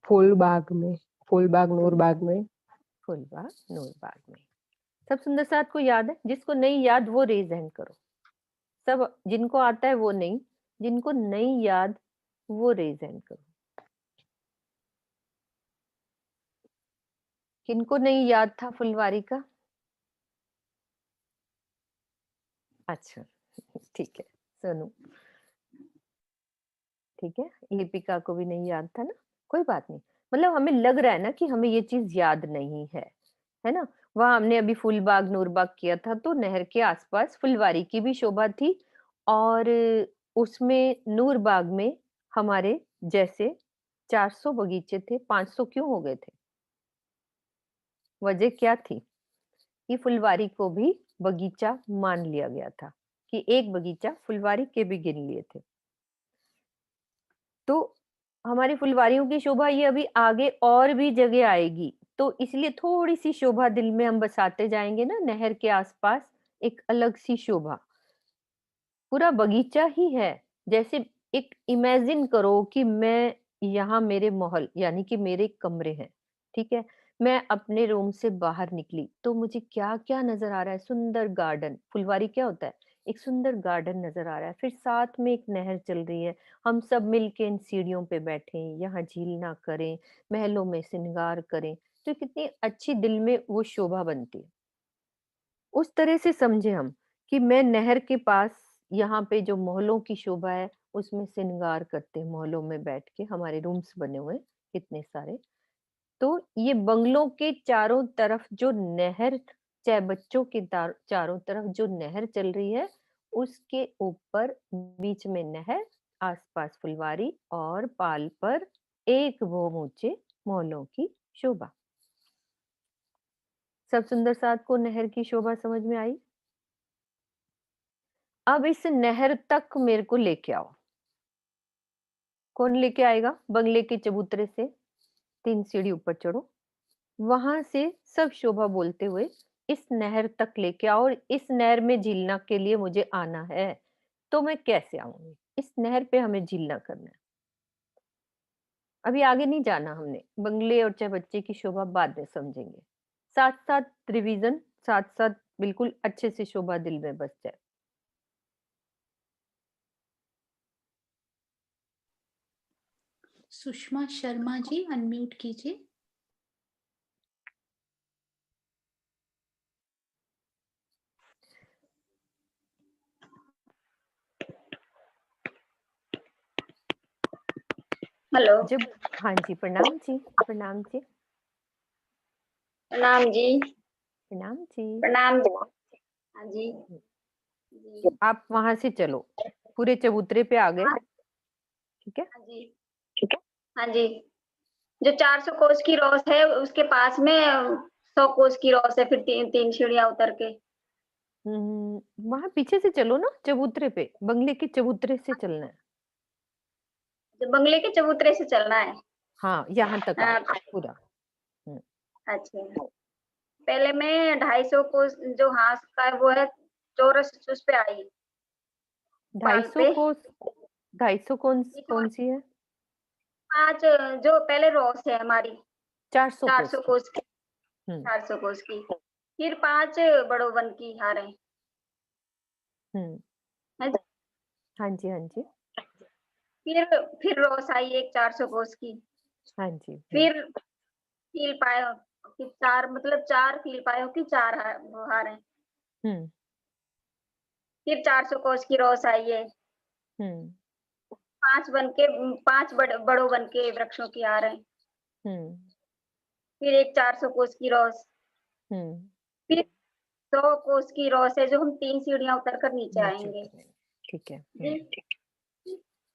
फूलबाग में, फूलबाग फुल नूरबाग में। फुलबाग, नूरबाग में। सब सुंदर साथ को याद है? जिसको नहीं याद वो रेज़ हैंड करो। सब जिनको आता है वो नहीं, जिनको नहीं याद वो रेज़ हैंड करो। किनको नहीं याद था फुलवारी का? अच्छा, ठीक है। सोनू, ठीक है। लिपिका को भी नहीं याद था ना? कोई बात नहीं। मतलब हमें लग रहा है ना कि हमें ये चीज़ याद नहीं है ना? वहाँ हमने अभी फूलबाग, नूरबाग किया था तो नहर के आस-पास फुलवारी की भी शोभा थी, और उसमें नूरबाग में हमारे जैसे 400 बगीचे थे, 500 क्यों हो गए थे? वजह क्या थी? कि फुलवारी को भी बगीचा मान लिया गया था, कि एक बगीचा फुलवारी के भी गिन लिए थे। तो हमारी फुलवारियों की शोभा ये अभी आगे और भी जगह आएगी, तो इसलिए थोड़ी-सी शोभा दिल में हम बसाते जाएँगे ना नहर के आस-पास, एक अलग सी शोभा। पूरा बगीचा ही है। जैसे एक इमेजिन करो कि मैं यहाँ मेरे महल यानी कि मेरे कमरे हैं, ठीक है? मैं अपने रूम से बाहर निकली तो मुझे क्या-क्या नज़र आ रहा है, सुंदर गार्डन, फुलवारी क्या होता है? एक सुंदर गार्डन नज़र आ रहा है, फिर साथ में एक नहर चल रही है, हम सब मिलके इन सीढ़ियों पे बैठें, यहाँ झीलना करें, महलों में श्रृंगार करें, तो कितनी अच्छी दिल में वो शोभा बनती है। उस तरह से समझे हम कि मैं नहर के पास यहाँ पे जो मोहल्लों की शोभा है उसमें श्रृंगार करते हैं मोहल्लों में बैठ के हमारे रूम्स बने हुए हैं कितने सारे। तो ये बंगलों के चारों तरफ जो नहर चाहे बच्चों के चारों तरफ जो नहर चल रही है उसके ऊपर बीच में नहर, आसपास फुलवारी और पाल पर एक वो ऊंचे मोहल्लों की शोभा। सब सुंदर साथ को नहर की शोभा समझ में आई। अब इस नहर तक मेरे को लेके आओ। कौन लेके आएगा? बंगले के चबूतरे से 3 सीढ़ी ऊपर चढ़ो। वहां से सब शोभा बोलते हुए इस नहर तक लेके आओ और इस नहर में झीलना के लिए मुझे आना है। तो मैं कैसे आऊंगी? इस नहर पे हमें झीलना करना है। अभी आगे नहीं जाना हमने। बंगले और चाहे बच्चे की शोभा बाद में समझेंगे। साथ-साथ रिवीजन, साथ-साथ बिल्कुल अच्छे से शोभा दिल में बस जाए। सुषमा शर्मा जी अनम्यूट कीजिए। हेलो। जब हाँ जी, प्रणाम जी, प्रणाम जी, प्रणाम जी। प्रणाम जी। प्रणाम जी। हाँ जी। जी। आप वहां से चलो, पूरे चबूतरे पे आ गए, हाँ। ठीक है? हाँ जी। ठीक है। हाँ जी। जो 400 कोस की रॉस है उसके पास में 100 कोस की रॉस है, फिर तीन तीन सीढ़ियां उतर के। वहां पीछे से चलो ना, चबूतरे पे, बंगले के चबूतरे से चलना है। जो बंगले के चबूतरे से चलना है। हाँ, यहाँ तक आओ हाँ। पूरा। हम्म, अच्छा। पहले मैं 250 कोस जो हाथ का है वो है चौरस, उस पे आई ढाई पाल सौ पे। को 250 बीच में कौन सी है? 5 जो पहले रॉस है हमारी 400 कोस 400 की। कोस की। हम्म 400 कोस की। फिर 5 बड़ों वन की हारें। हम्म है जी? हाँ जी, हाँ जी, फिर फिर रॉस आई एक 400 कोस की। हाँ जी। फिर फील पायो कि 4 मतलब 4 फील पायो कि 4 हार हैं। हम्म फिर 400 कोस की रॉस आई है। हम्म 5 बन के 5 बड़ों बन के वृक्षों की हार हैं। हम्म फिर एक 400 कोस की रॉस। हम्म फिर 100 कोस की रॉस है जो हम 3 सीढ़ियां उतर कर नीचे नीचे आएंगे। उतरेंगे, ठीक है। जी।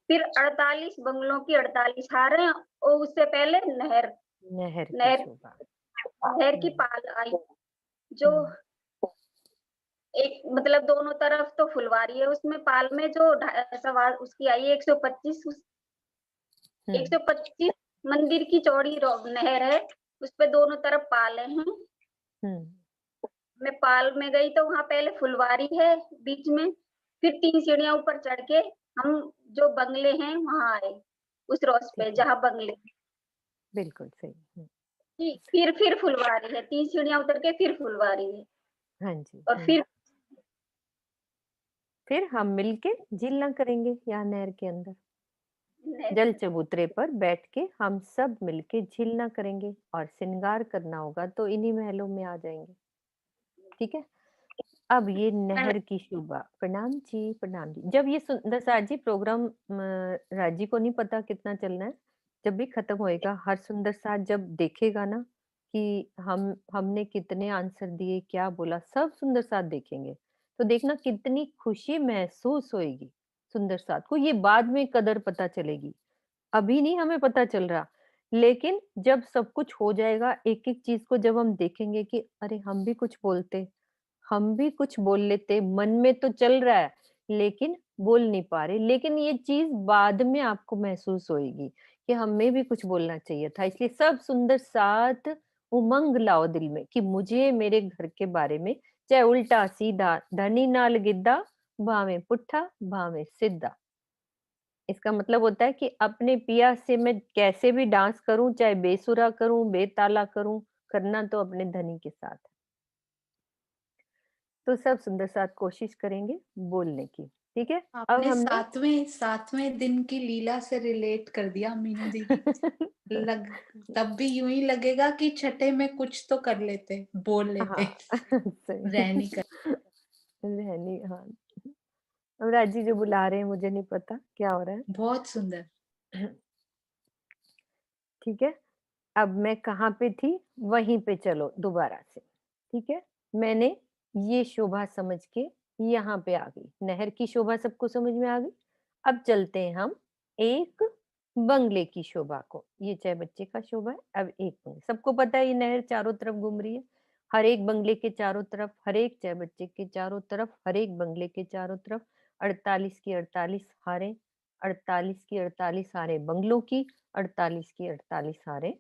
फिर 48 बंगलों की 48 हारें और उससे पहले नहर। नहर की नहर शोभा। नहर की हम्म पाल आई जो हम्म एक मतलब दोनों तरफ तो फुलवारी है, उसमें पाल में जो सवार उसकी आई है 125। हम्म 125 मंदिर की चौड़ी नहर है, उस पे दोनों तरफ पाले हैं। हम्म मैं पाल में गई तो वहां पहले फुलवारी है बीच में, फिर 3 सीढ़ियां ऊपर चढ़ के हम जो बंगले हैं वहां आए, उस रोस पे ठीक है, जहाँ बंगले। बिल्कुल सही। फिर फुलवारी है, 3 सीढ़ियां उतर के फिर फुलवारी है। हाँ जी। और फिर हम मिलके झीलना करेंगे यहाँ नहर के अंदर। जल फिर चबूतरे पर बैठ के हम सब मिलके झीलना करेंगे और श्रृंगार करना होगा तो इन्हीं महलों में आ जाएंगे, ठीक है? अब ये नहर की शोभा। प्रणाम जी, प्रणाम जी। जब ये सुंदर सा जी प्रोग्राम राजी को नहीं पता कितना चलना है। जब भी खत्म होएगा हर सुंदर साथ जब देखेगा ना कि हमने कितने आंसर दिए, क्या बोला, सब सुंदर साथ देखेंगे। तो देखना कितनी खुशी महसूस होएगी सुंदर साथ को। ये बाद में कदर पता चलेगी। अभी नहीं हमें पता चल रहा, लेकिन जब सब कुछ हो जाएगा, एक-एक चीज़ को जब हम देखेंगे कि अरे हम भी कुछ बोलते, हम भी कुछ बोल लेते, मन में तो चल रहा है, लेकिन बोल नहीं पा रहे। लेकिन ये चीज़ बाद में आपको महसूस होएगी कि हमें भी कुछ बोलना चाहिए था। इसलिए सब सुंदर साथ उमंग लाओ दिल में कि मुझे मेरे घर के बारे में चाहे उल्टा सीधा, धनी नाल गिद्दा, भावे पुट्ठा भावे सीधा। इसका मतलब होता है कि अपने पिया से मैं कैसे भी डांस करूं, चाहे बेसुरा करूं, बेताला करूं, करना तो अपने धनी के साथ है। तो सब सुंदर साथ कोशिश करेंगे बोलने की, ठीक है? अब आपने हमने सातवें सातवें दिन की लीला से रिलेट कर दिया मीनू दीदी। लग तब भी यूं ही लगेगा कि छठे में कुछ तो कर लेते, बोल हाँ लेते। सही रहनी कर रहनी, हाँ। अब राजी जो बुला रहे हैं, मुझे नहीं पता क्या हो रहा बहुत सुंदर। है। ठीक है, अब मैं कहाँ पे थी, वहीं पे चलो दोबारा से, ठीक है? मैंने ये शोभा समझ के यहाँ पे आ गई, नहर की शोभा सबको समझ में आ गई। अब चलते हैं हम एक बंगले की शोभा को, ये चाय बच्चे का शोभा है, अब एक बंगले, सबको पता है ये नहर चारों तरफ घूम रही है, हर एक बंगले के चारों तरफ, हर एक चाय बच्चे के चारों तरफ, हर एक बंगले के चारों तरफ, 48 की 48 हारे, 48 की 48 हारे बंगलों की, 48 की 48 हारे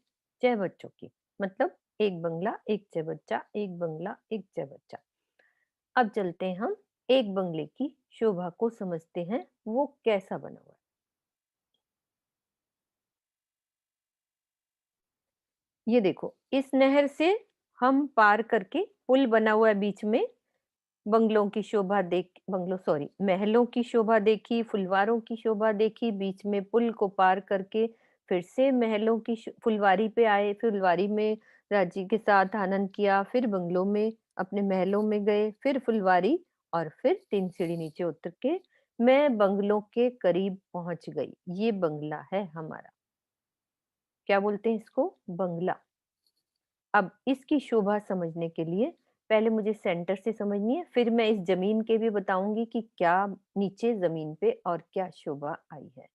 चाय बच्चों की, मतलब एक बंगला एक चाय बच्चा, एक बंगला एक चाय बच्चा। अब चलते हैं हम एक बंगले की शोभा को समझते हैं, वो कैसा बना हुआ है। ये देखो, इस नहर से हम पार करके पुल बना हुआ है बीच में, बंगलों की शोभा देख, बंगलों सॉरी, महलों की शोभा देखी, फुलवारों की शोभा देखी, बीच में पुल को पार करके फिर से महलों की फुलवारी पे आए, फुलवारी में राजी के साथ आनंद किया, फिर बंगलों में अपने महलों में गए, फिर फुलवारी, और फिर 3 सीढ़ी नीचे उतर के मैं बंगलों के करीब पहुंच गई। ये बंगला है हमारा, क्या बोलते हैं इसको, बंगला। अब इसकी शोभा समझने के लिए पहले मुझे सेंटर से समझनी है, फिर मैं इस जमीन के भी बताऊंगी कि क्या नीचे जमीन पे और क्या शोभा आई है।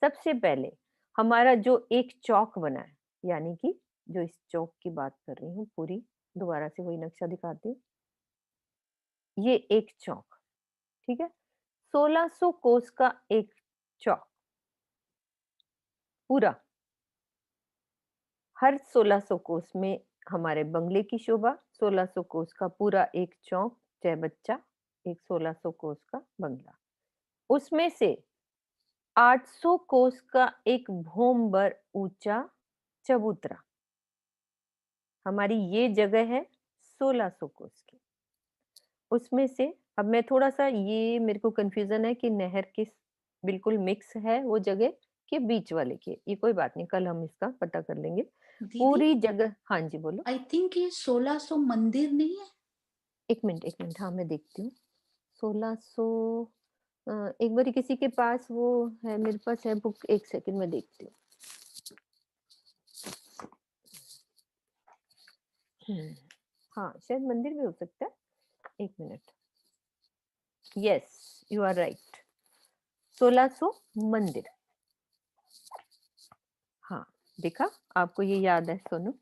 सबसे पहले हमारा जो एक चौक बना है, यानी कि जो इस चौक की बात कर रही हूँ पूरी, दोबारा से वही नक्शा दिखाती हूँ। ये एक चौक, ठीक है, 1600 कोस का एक चौक पूरा, हर 1600 कोस में हमारे बंगले की शोभा, 1600 कोस का पूरा एक चौक चाहे बच्चा, एक 1600 कोस का बंगला, उसमें से 800 कोस का एक भोमबर ऊंचा चबूतरा, हमारी ये जगह है 1600 कोस की। उसमें से अब मैं थोड़ा सा, ये मेरे को कंफ्यूजन है कि नहर किस बिल्कुल मिक्स है वो जगह के बीच वाले की, ये कोई बात नहीं, कल हम इसका पता कर लेंगे। दीदी पूरी जगह, हाँ जी बोलो। आई थिंक ये 1600 मंदिर नहीं है। एक मिनट, हाँ मैं देखती हूँ। 1600, एक बारी किसी के पास वो है, मेरे पास है बुक, एक सेकंड में देखती हूँ। हम्म, हाँ शायद मंदिर भी हो सकता है, एक minute. Yes, you are right, 1600 मंदिर। हाँ, देखा, आपको ये याद है सोनू।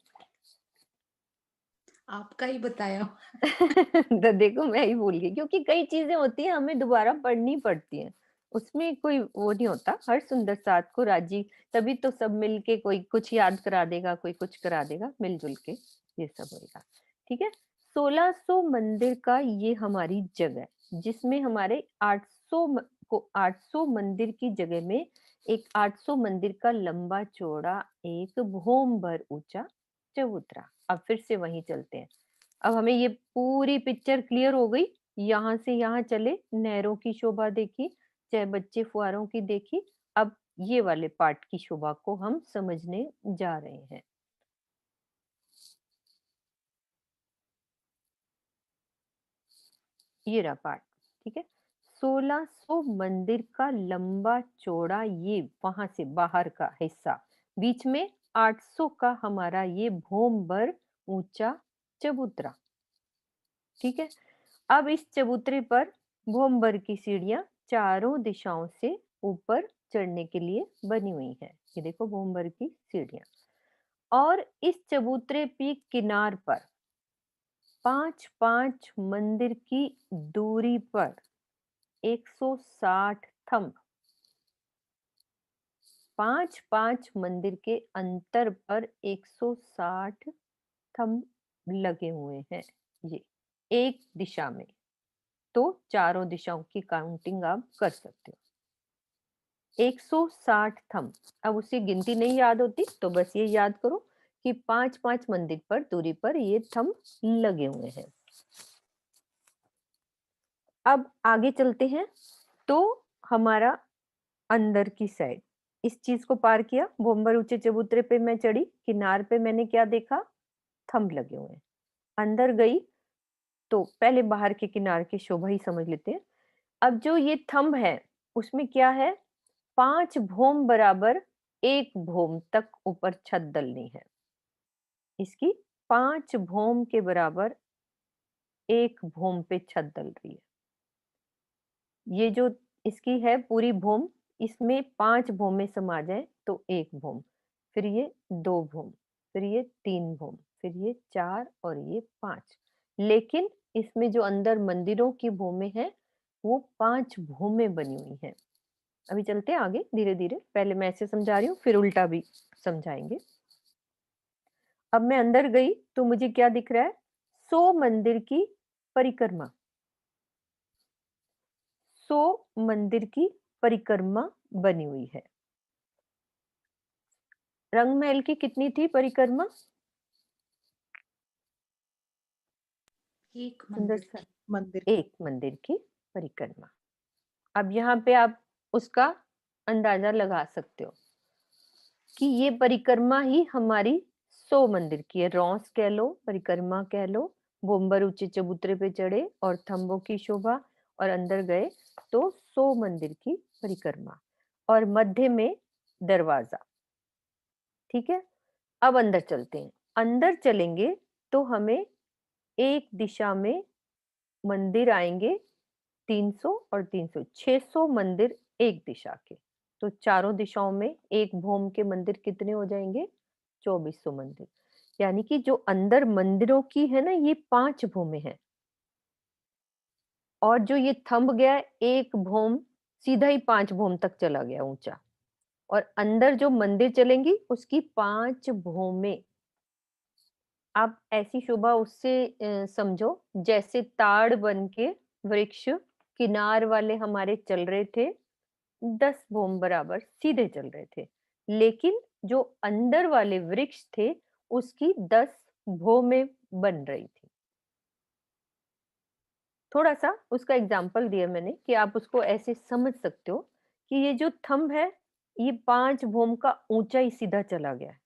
आपका ही बताया। तो देखो मैं ही भूल गई, क्योंकि कई चीजें होती हैं हमें दोबारा पढ़नी पड़ती हैं, उसमें कोई वो नहीं होता, हर सुंदर साथ को राजी, तभी तो सब मिलके कोई कुछ याद करा देगा, कोई कुछ करा देगा, मिलजुल के ये सब होगा, ठीक है। 1600 मंदिर का ये हमारी जगह, जिसमें हमारे 800 मंदिर की जगह में एक 800 मंदिर का लंबा चौड़ा एक भोम भर ऊंचा चबूतरा। अब फिर से वहीं चलते हैं, अब हमें ये पूरी पिक्चर क्लियर हो गई, यहाँ से यहाँ चले, नहरों की शोभा देखी, चाहे बच्चे फुहारों की देखी, अब ये वाले पार्ट की शोभा को हम समझने जा रहे हैं। ये रहा पार्ट, ठीक है, 1600 मंदिर का लंबा चौड़ा ये वहां से बाहर का हिस्सा, बीच में 800 का हमारा ये भोम भर ऊंचा चबूतरा, ठीक है। अब इस चबूतरे पर भोमबर की सीढ़ियां चारों दिशाओं से ऊपर चढ़ने के लिए बनी हुई है, ये देखो भोमबर की सीढ़ियां, और इस चबूतरे पे किनार पर 5-5 मंदिर की दूरी पर 160 थंब, 5-5 मंदिर के अंतर पर 160 थंब लगे हुए हैं, ये एक दिशा में, तो चारों दिशाओं की काउंटिंग आप कर सकते हो। 160 थंब। अब उसकी गिनती नहीं याद होती तो बस ये याद करो कि 5-5 मंदिर पर दूरी पर ये थंब लगे हुए हैं। अब आगे चलते हैं। तो हमारा अंदर की साइड, इस चीज को पार किया, भोंबर ऊंचे चबूतरे पे मैं चढ़ी, किनार पे मैंने क्या देखा, थंब लगे हुए हैं। अंदर गई तो पहले बाहर के किनार की शोभा ही समझ लेते हैं। अब जो ये थंब है उसमें क्या है, 5 भोम बराबर 1 भोम तक ऊपर छत डलनी है। इसकी 5 भोम के बराबर 1 भोम पे छत डल रही है। ये जो इसकी है पूरी भूम, इसमें 5 भूमें समा जाए तो 1 भूम, फिर ये 2 भूम, फिर ये 3 भूम, फिर ये 4 और ये 5। लेकिन इसमें जो अंदर मंदिरों की भूमें हैं वो 5 भूमें बनी हुई हैं। अभी चलते हैं आगे धीरे-धीरे, पहले मैं ऐसे समझा रही हूँ फिर उल्टा भी समझाएंगे। अब मैं अंदर गई तो मुझे क्या दिख रहा है, 100 मंदिर की परिक्रमा, 100 मंदिर की परिक्रमा बनी हुई है। रंग महल की कितनी थी परिक्रमा? एक सुंदर मंदिर सा, की। मंदिर एक मंदिर की परिक्रमा। अब यहाँ पे आप उसका अंदाजा लगा सकते हो कि ये परिक्रमा ही हमारी 100 मंदिर की है। रौंस कह लो, परिक्रमा कह लो, भोंबर ऊंचे चबूतरे पे चढ़े और थंबों की शोभा और अंदर गए तो 100 मंदिर की परिक्रमा और मध्य में दरवाजा। ठीक है, अब अंदर चलते हैं। अंदर चलेंगे तो हमें एक दिशा में मंदिर आएंगे 300 और 300, 600 मंदिर एक दिशा के। तो चारों दिशाओं में एक भोम के मंदिर कितने हो जाएंगे, 2400 मंदिर। यानी कि जो अंदर मंदिरों की है ना, ये 5 भूमें हैं। और जो ये थंब गया है, एक भोम सीधा ही 5 भोम तक चला गया ऊंचा, और अंदर जो मंदिर चलेंगी उसकी 5 भूमें। आप ऐसी शोभा उससे समझो जैसे ताड़ बन के वृक्ष किनार वाले हमारे चल रहे थे, 10 भोम बराबर सीधे चल रहे थे, लेकिन जो अंदर वाले वृक्ष थे उसकी 10 भोमें बन रही थी। थोड़ा सा उसका एग्जाम्पल दिया मैंने कि आप उसको ऐसे समझ सकते हो कि ये जो थंब है ये 5 भोम का ऊंचा ही सीधा चला गया है,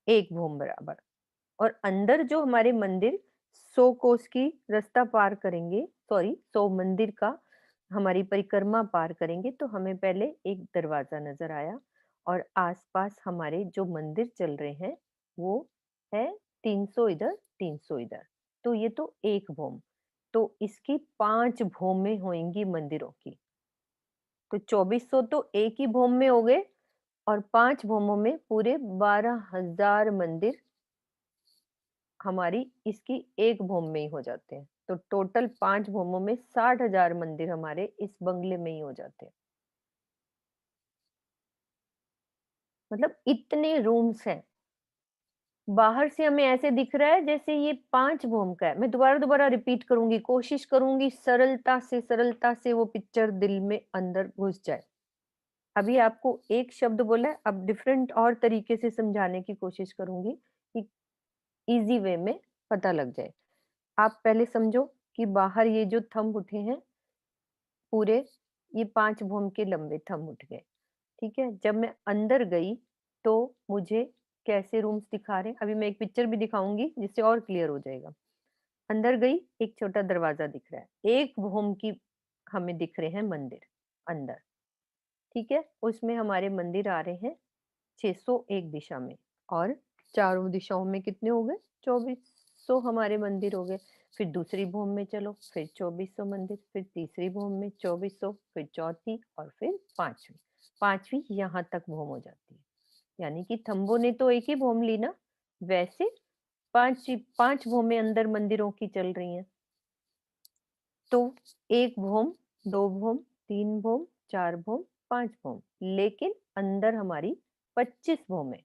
1 भोम बराबर। और अंदर जो हमारे मंदिर 100 कोस की रास्ता पार करेंगे, सॉरी 100 मंदिर का हमारी परिक्रमा पार करेंगे तो हमें पहले एक दरवाजा नजर आया, और आसपास हमारे जो मंदिर चल रहे हैं वो है 300 इधर 300 इधर, तो ये तो एक भोम। तो इसकी 5 भोमें होंगी मंदिरों की, तो 2400 तो एक ही भोम में हो गए, और 5 भोमों में पूरे 12,000 मंदिर हमारी इसकी एक भूम में ही हो जाते हैं। तो टोटल 5 भूमों में 60,000 मंदिर हमारे इस बंगले में ही हो जाते हैं। मतलब इतने रूम्स हैं। बाहर से हमें ऐसे दिख रहा है जैसे ये 5 भूम का है। मैं दोबारा दोबारा रिपीट करूंगी, कोशिश करूंगी सरलता से वो पिक्चर दिल में अंदर घुस जाए। अभी आपको एक शब्द बोला है, अब डिफरेंट और तरीके से समझाने की कोशिश करूंगी कि इजी वे में पता लग जाए। आप पहले समझो कि बाहर ये जो थंब उठे हैं पूरे, ये 5 भूम के लंबे थंब उठ गए। ठीक है, जब मैं अंदर गई तो मुझे कैसे रूम्स दिखा रहे हैं, अभी मैं एक पिक्चर भी दिखाऊंगी जिससे और क्लियर हो जाएगा। अंदर गई, एक छोटा दरवाजा दिख रहा है, एक भूम की हमें दिख रहे हैं मंदिर अंदर। ठीक है, उसमें हमारे मंदिर आ रहे हैं 600 एक दिशा में, और चारों दिशाओं में कितने हो गए, 2400 हमारे मंदिर हो गए। फिर दूसरी भूम में चलो, फिर 2400 मंदिर, फिर तीसरी भूम में 2400, फिर चौथी और फिर पांचवी। पांचवी यहाँ तक भूम हो जाती है। यानी कि थंबों ने तो एक ही भूम ली ना, वैसे पांच पांच भूमें अंदर मंदिरों की चल रही हैं। तो एक भूम, दो भूम, तीन भूम, चार भूम, पांच भूम, लेकिन अंदर हमारी 25 भूमें।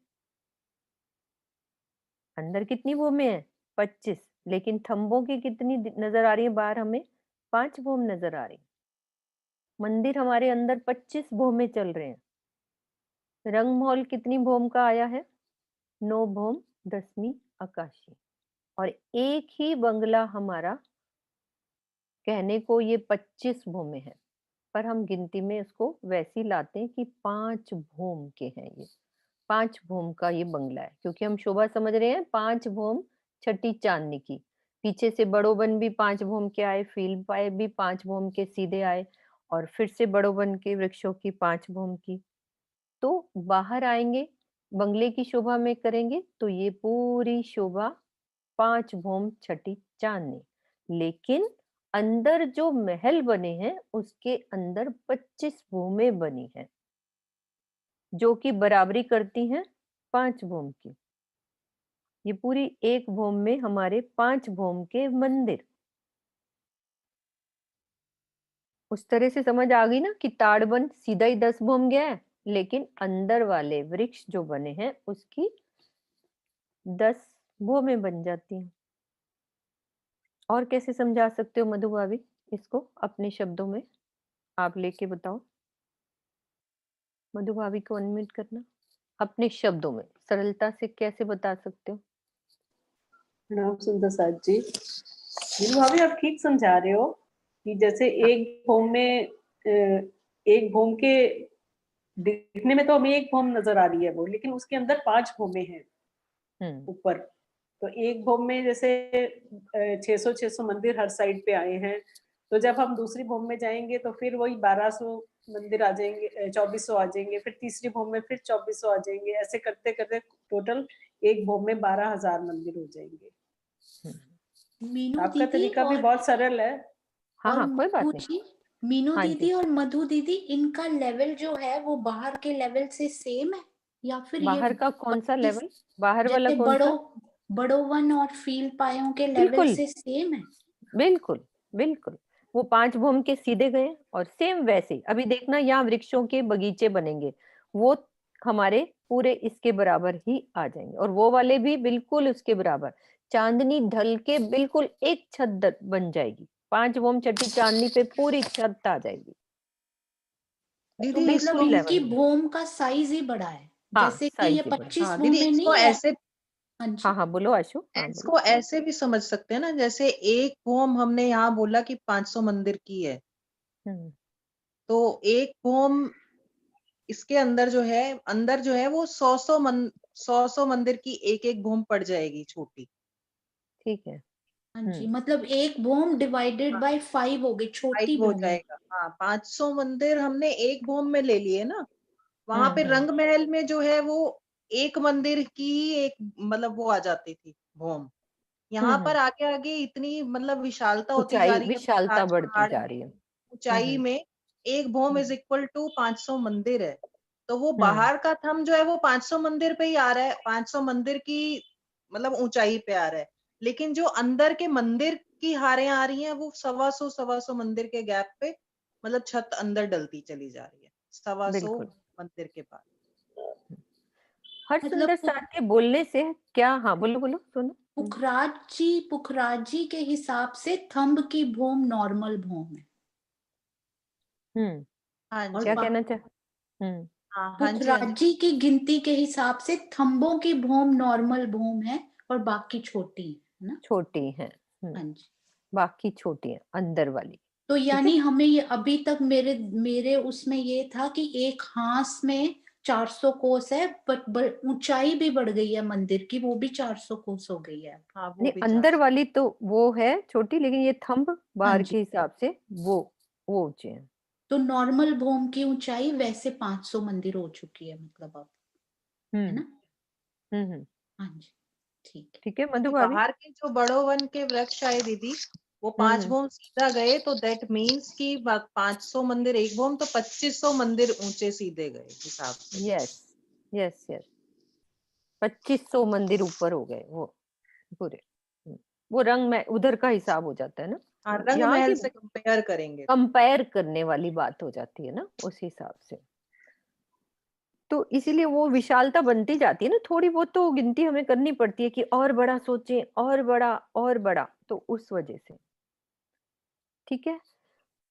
अंदर कितनी भूमें हैं, 25, लेकिन थंबों की कितनी नजर आ रही है बाहर हमें? 5 भौम नजर आ रही। मंदिर हमारे अंदर 25 भौमें चल रहे हैं। रंग महल कितनी भौम का आया है? 9 भौम 10वीं आकाशी। और एक ही बंगला हमारा कहने को ये 25 भौमें हैं, पर हम गिनती में इसको वैसी लाते हैं कि 5 भौम के हैं ये। 5 भौम का ये बंगला है, क्योंकि हम शोभा समझ रहे हैं 5 भौम छठी चांदनी की। पीछे से बड़ोबन भी 5 भौम के आए, फील्ड पाए भी 5 भौम के सीधे आए, और फिर से बड़ोबन के वृक्षों की 5 भौम की। तो बाहर आएंगे, बंगले की शोभा में करेंगे तो ये पूरी शोभा 5 भौम छठी चांदनी। लेकिन अंदर जो महल बने हैं उसके अंदर 25 भौमें बनी हैं, जो कि बराबरी करती हैं 5 भौम की। ये पूरी एक भौम में हमारे 5 भौम के मंदिर। उस तरह से समझ आ गई ना कि ताड़बन सीधा ही 10 भौम गया है, लेकिन अंदर वाले वृक्ष जो बने हैं उसकी 10 भौमें बन जाती हैं। और कैसे समझा सकते हो मधु भाभी इसको अपने शब्दों में? आप लेके बताओ। मधु भाभी को अनम्यूट करना। अपने शब्दों में सरलता से कैसे बता सकते हो? प्रणाम सुंदर साथ जी। नीलू भाभी आप ठीक समझा रहे हो कि जैसे एक भौम में एक भौम के दिखने में तो हमें एक भौम नजर आ रही है वो, लेकिन उसके अंदर 5 भौमें हैं ऊपर। तो एक भौम में जैसे 600 मंदिर हर साइड पे आए हैं, तो जब हम दूसरी भौम में जाएंगे तो फिर वही 1200 मंदिर आ जाएंगे, 2400 आ जाएंगे, फिर तीसरी भौम में फिर 2400 आ जाएंगे। ऐसे करते करते टोटल एक भौम में 12,000 मंदिर हो जाएंगे। मीनू आपका दीदी तरीका भी और बहुत सरल है। हाँ और हाँ, कोई बात मधु नहीं। जी, मीनू हाँ दीदी जी, और मधु दीदी, इनका लेवल जो है वो बाहर के लेवल से सेम है, या फिर ये बाहर का कौन सा 25 लेवल? बाहर वाला जैसे कौन सा? बड़ो वन और फील पायों के लेवल बिल्कुल से सेम है? बिल्कुल बिल्कुल। वो 5 भौम के सीधे गए और सेम वैसे ही। अभी देखना यहाँ वृक्षों के बगीचे बनेंगे, वो हमारे पूरे इसके बराबर ही आ जाएंगे, और वो वाले भी बिल्कुल उसके बराबर। चांदनी ढल के बिल्कुल एक छत बन जाएगी। 5 भौम छठी चांदनी पे पूरी छत आ जाएगी। तो दीदी मतलब बिल्कुल इसको इनकी लेवल में। भूम का साइज ही बड़ा है, हाँ, जैसे कि ये साइज ही बड़ा। 25 हाँ भूम दीदी में इसको नहीं है। ऐसे हाँ हाँ जी, हाँ, बोलो आशु, हाँ बोलो। इसको ऐसे भी समझ सकते हैं ना, जैसे एक भौम हमने यहाँ बोला कि 500 मंदिर की है, हम्म तो एक भौम इसके अंदर जो है वो 100 मंदिर की एक एक भौम पड़ जाएगी छोटी। ठीक है। हाँ जी, हम्म मतलब एक भूम डिवाइडेड हाँ, बाय 5 हो गई, छोटी 5 हो भूम है। जाएगा। हाँ 500 मंदिर हमने एक भौम में ले लिए ना। वहां पे हम्म। रंग महल में जो है वो एक मंदिर की एक मतलब वो आ जाती थी भौम। यहाँ पर हम्म। आगे आगे इतनी मतलब विशालता होती जा ऊंचाई रही है विशालता बढ़ती राजपहाड़ जा में, रही है। ऊंचाई हम्म में एक भौम इज हम्म इक्वल टू 500 मंदिर है। तो वो हम्म बाहर का थंब जो है वो 500 मंदिर पे ही आ रहा है, 500 मंदिर की मतलब ऊंचाई पे आ रहा है। लेकिन जो अंदर के मंदिर की हारें आ रही हैं वो 125 मंदिर के गैप पे मतलब छत अंदर डलती चली जा रही है 125 बिल्कुल। मंदिर के बाद। हर मतलब सुंदर साथ के बोलने से क्या? हाँ, बोलो बोलो, सुनो। पुखराज जी के हिसाब से थंब की भूम नॉर्मल भूम है, हम्म हाँ और क्या जी। कहना चाह? हम्म हाँ हाँ जी हाँ जी। पुखराज जी की गिनती के हिसाब से थंबों की भूम नॉर्मल भूम है और बाकी छोटी है ना? छोटी है। हाँ जी। बाकी छोटी है अंदर वाली। तो ठीक है। यानी हमें ये अभी तक मेरे मेरे उसमें ये था कि एक हांस में 400 कोस है, बट ऊंचाई भी बढ़ गई है मंदिर की, वो भी 400 कोस हो गई है। हाँ वो नहीं, भी अंदर 400। वाली तो वो है छोटी, लेकिन ये थंब हाँ बाहर जी, के हिसाब से वो ऊंचे हैं। तो नॉर्मल भूम की ऊंचाई वैसे 500 मंदिर हो चुकी है मतलब अब, है हम्म ना? हम्म। हाँ जी, ठीक है। ठीक है मधु क्योंकि भाभी। बाहर के जो बड़ो वन के वृक्ष आए दीदी वो 5 हम्म। भौम सीधा गए, तो दैट मीन्स कि 500 मंदिर एक भौम तो 2500 मंदिर ऊंचे सीधे गए हिसाब से। Yes yes yes. 2500 मंदिर ऊपर हो गए वो पूरे। वो रंग में उधर का हिसाब हो जाता है ना, हाँ रंग यहाँ महल की से कंपेयर करेंगे। कंपेयर करने वाली बात हो जाती है ना उस हिसाब से। तो इसीलिए वो विशालता बनती जाती है ना, थोड़ी बहुत तो गिनती हमें करनी पड़ती है कि और बड़ा सोचें, और बड़ा, और बड़ा, तो उस वजह से। ठीक है?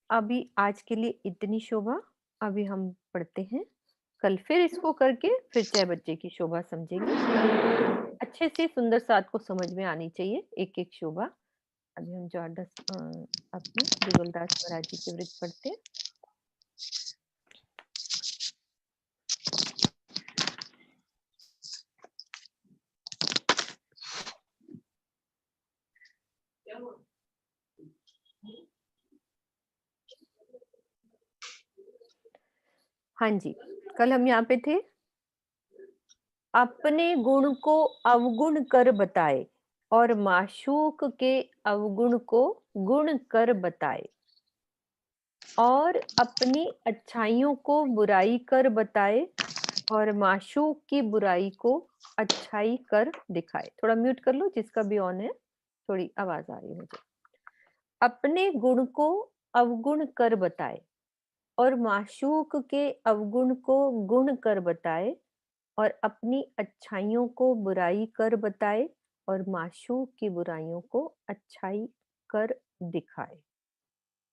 अभी आज के लिए इतनी शोभा, अभी हम पढ़ते हैं। कल फिर इसको करके फिर 6 बच्चे की शोभा समझेंगे। अच्छे से सुंदर साथ को समझ में आनी चाहिए, एक-एक शोभा। अभी हम अपने बिगुलदास महाराज जी के वृत्त पढ़ते हैं। हाँ जी, कल हम यहाँ पे थे। अपने गुण को अवगुण कर बताए और माशूक के अवगुण को गुण कर बताए, और अपनी अच्छाइयों को बुराई कर बताए और माशूक की बुराई को अच्छाई कर दिखाए। थोड़ा म्यूट कर लो जिसका भी ऑन है, थोड़ी आवाज आ रही है मुझे। अपने गुण को अवगुण कर बताए और माशूक के अवगुण को गुण कर बताए, और अपनी अच्छाइयों को बुराई कर बताए और माशूक की बुराइयों को अच्छाई कर दिखाए।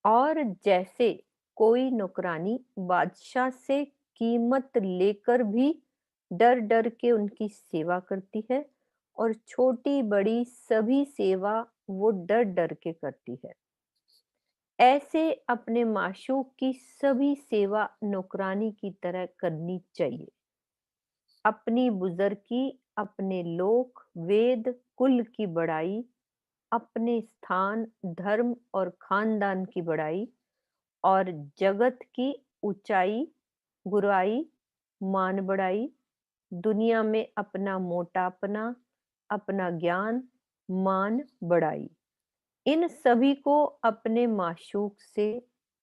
और जैसे कोई नौकरानी बादशाह से कीमत लेकर भी डर डर के उनकी सेवा करती है, और छोटी बड़ी सभी सेवा वो डर डर के करती है, ऐसे अपने माशूक की सभी सेवा नौकरानी की तरह करनी चाहिए। अपनी बुजुर्गी, अपने लोक वेद कुल की बड़ाई, अपने स्थान धर्म और खानदान की बड़ाई, और जगत की ऊंचाई बुराई मान बढ़ाई, दुनिया में अपना मोटापना, अपना ज्ञान मान बढ़ाई, इन सभी को अपने माशूक से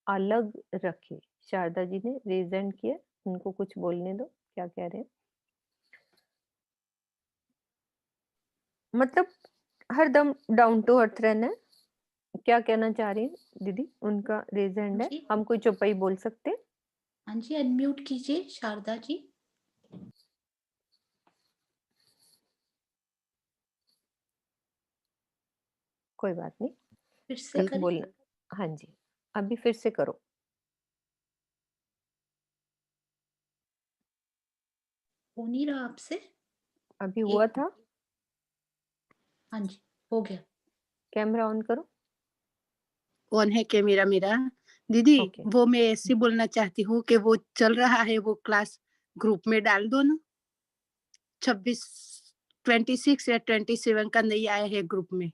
अलग रखे। शारदा जी ने रेज हैंड किया, उनको कुछ बोलने दो, क्या कह रहे हैं? मतलब हरदम डाउन टू अर्थ रहना है। क्या कहना चाह रही हैं दीदी? उनका रेज हैंड है, जी हम कोई चौपाई बोल सकते हैं? हाँ जी, अनम्यूट कीजिए शारदा जी। कोई बात नहीं, फिर से कल करें। बोलना। हाँ जी, अभी फिर से करो। हो नहीं रहा आपसे। अभी हुआ एक था, हाँ जी, हो गया। कैमरा ऑन करो। कौन है कैमरा मेरा? दीदी ओके, वो मैं ऐसे बोलना चाहती हूँ कि वो चल रहा है, वो क्लास ग्रुप में डाल दो ना। 26 26 या 27 का नहीं आया है ग्रुप में,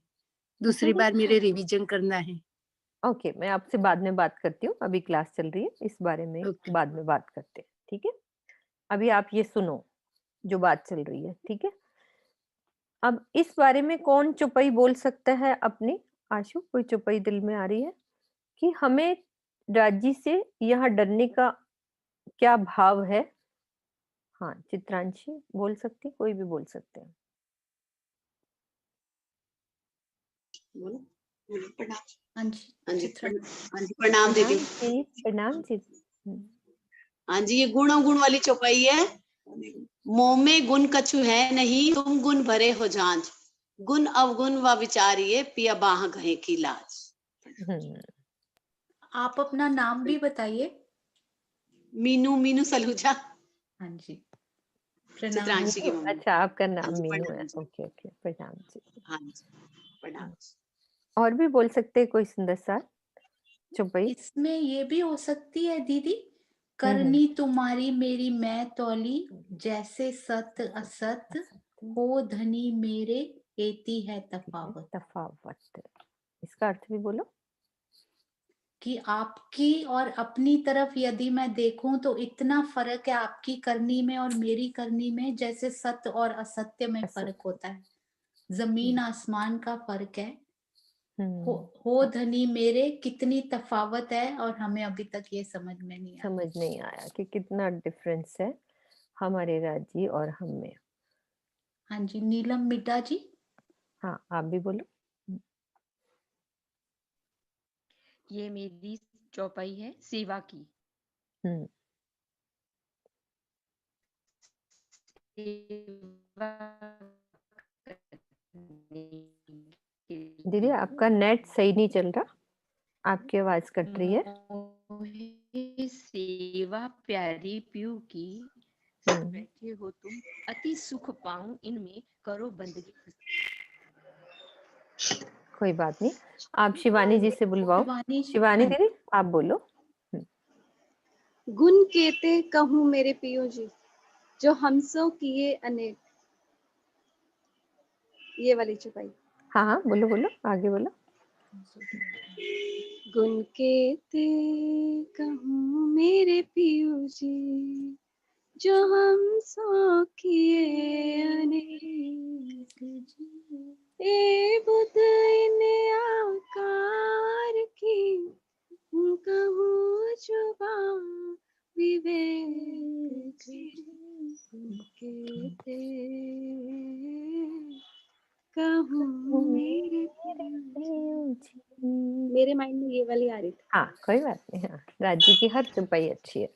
दूसरी बार मेरे रिवीजन करना है। ओके, मैं आपसे बाद में बात करती हूँ, अभी क्लास चल रही है, इस बारे में ओके। बाद में बात करते हैं, ठीक है? अभी आप ये सुनो जो बात चल रही है, ठीक है? अब इस बारे में कौन चौपाई बोल सकता है अपनी? आशु, कोई चौपाई दिल में आ रही है कि हमें राजी से यहाँ डरने का क्या भाव है? हाँ, चित्रांशी बोल सकती, कोई भी बोल सकते हैं। बोलो। प्रणाम। हाँ जी, हाँ जी चित्रा हाँ जी, प्रणाम दीदी। जी, प्रणाम जी। हाँ जी, ये गुण अवगुण वाली चौपाई है। मोह में गुण कछु है नहीं, तुम गुण भरे हो जांच, गुण अवगुण व विचारिये, पिया बाह गहे की लाज। हम्म, आप अपना नाम भी बताइए। मीनू, मीनू सलूजा, हाँ जी, प्रणाम। चित्रांशी की मीनू, मम्मी। अच्छा आपका हाँ नाम जी, मीनू है, प्रणाम जी। ओके ओके, प्रणाम जी। हाँ जी, प्रणाम। और भी बोल सकते हैं कोई सुंदर सा चौपाई? इसमें ये भी हो सकती है दीदी, हम्म, करनी तुम्हारी मेरी मैं तौली, जैसे सत असत हो धनी मेरे, एती है तफावत। तफावत, इसका अर्थ भी बोलो। कि आपकी और अपनी तरफ यदि मैं देखूं तो इतना फर्क है आपकी करनी में और मेरी करनी में, जैसे सत्य और असत्य में असत, फर्क होता है, जमीन आसमान का फर्क है। हम्म, हो धनी मेरे, कितनी तफावत है और हमें अभी तक ये समझ में नहीं आया। समझ नहीं आया कि कितना डिफरेंस है हमारे राजी और हम में। हाँ जी, नीलम मिड्डा जी। हाँ, आप भी बोलो। ये मेरी चौपाई है सेवा की। हम्म, सेवा करने के दीदी आपका नेट सही नहीं चल रहा, आपकी आवाज कट रही है। मोहे सेवा प्यारी प्यू की, बैठे हो तुम अति सुख पाऊं इनमें, करो बंदगी। कोई बात नहीं, आप शिवानी जी से बुलवाओ। शिवानी जी, शिवानी हाँ। दीदी आप बोलो। गुण केते कहूँ मेरे पियो जी, जो हमसो किए अनेक। ये वाली चुपाई। हाँ हाँ बोलो बोलो, आगे बोलो। गुण केते कहूँ मेरे पियो जी, जो हमसो किए अनेक। ए बुध इन आकार की, कहूँ जुबा विवेक केते कहूँ मेरे मेरे माइंड में ये वाली आ रही थी। हाँ कोई बात नहीं, हाँ राजी की हर चुपाई अच्छी है।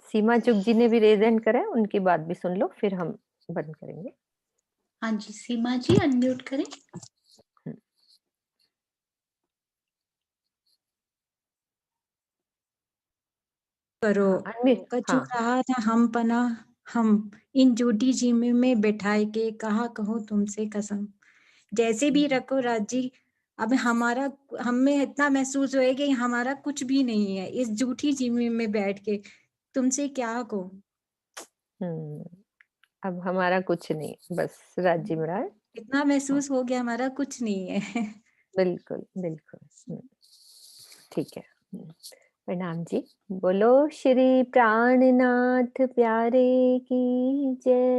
सीमा चुग जी ने भी रेज हैंड करा है, उनकी बात भी सुन लो फिर हम बंद करेंगे। हाँ जी, सीमा जी अनम्यूट करें। करो अनम्यूट, कछु हाँ रहा था हम पना, हम इन झूठी जिम्मे में बैठाए के, कहा कहूँ तुमसे कसम। जैसे भी रखो राजी, अब हमारा हमें इतना महसूस होए कि हमारा कुछ भी नहीं है इस झूठी जिम्मे में बैठ के, तुमसे क्या कहूँ। अब हमारा कुछ नहीं, बस राजी में रहा है। इतना महसूस हो गया हमारा कुछ नहीं है। बिल्कुल बिल्कुल, ठीक है। प्रणाम जी। बोलो श्री प्राणनाथ प्यारे की जय।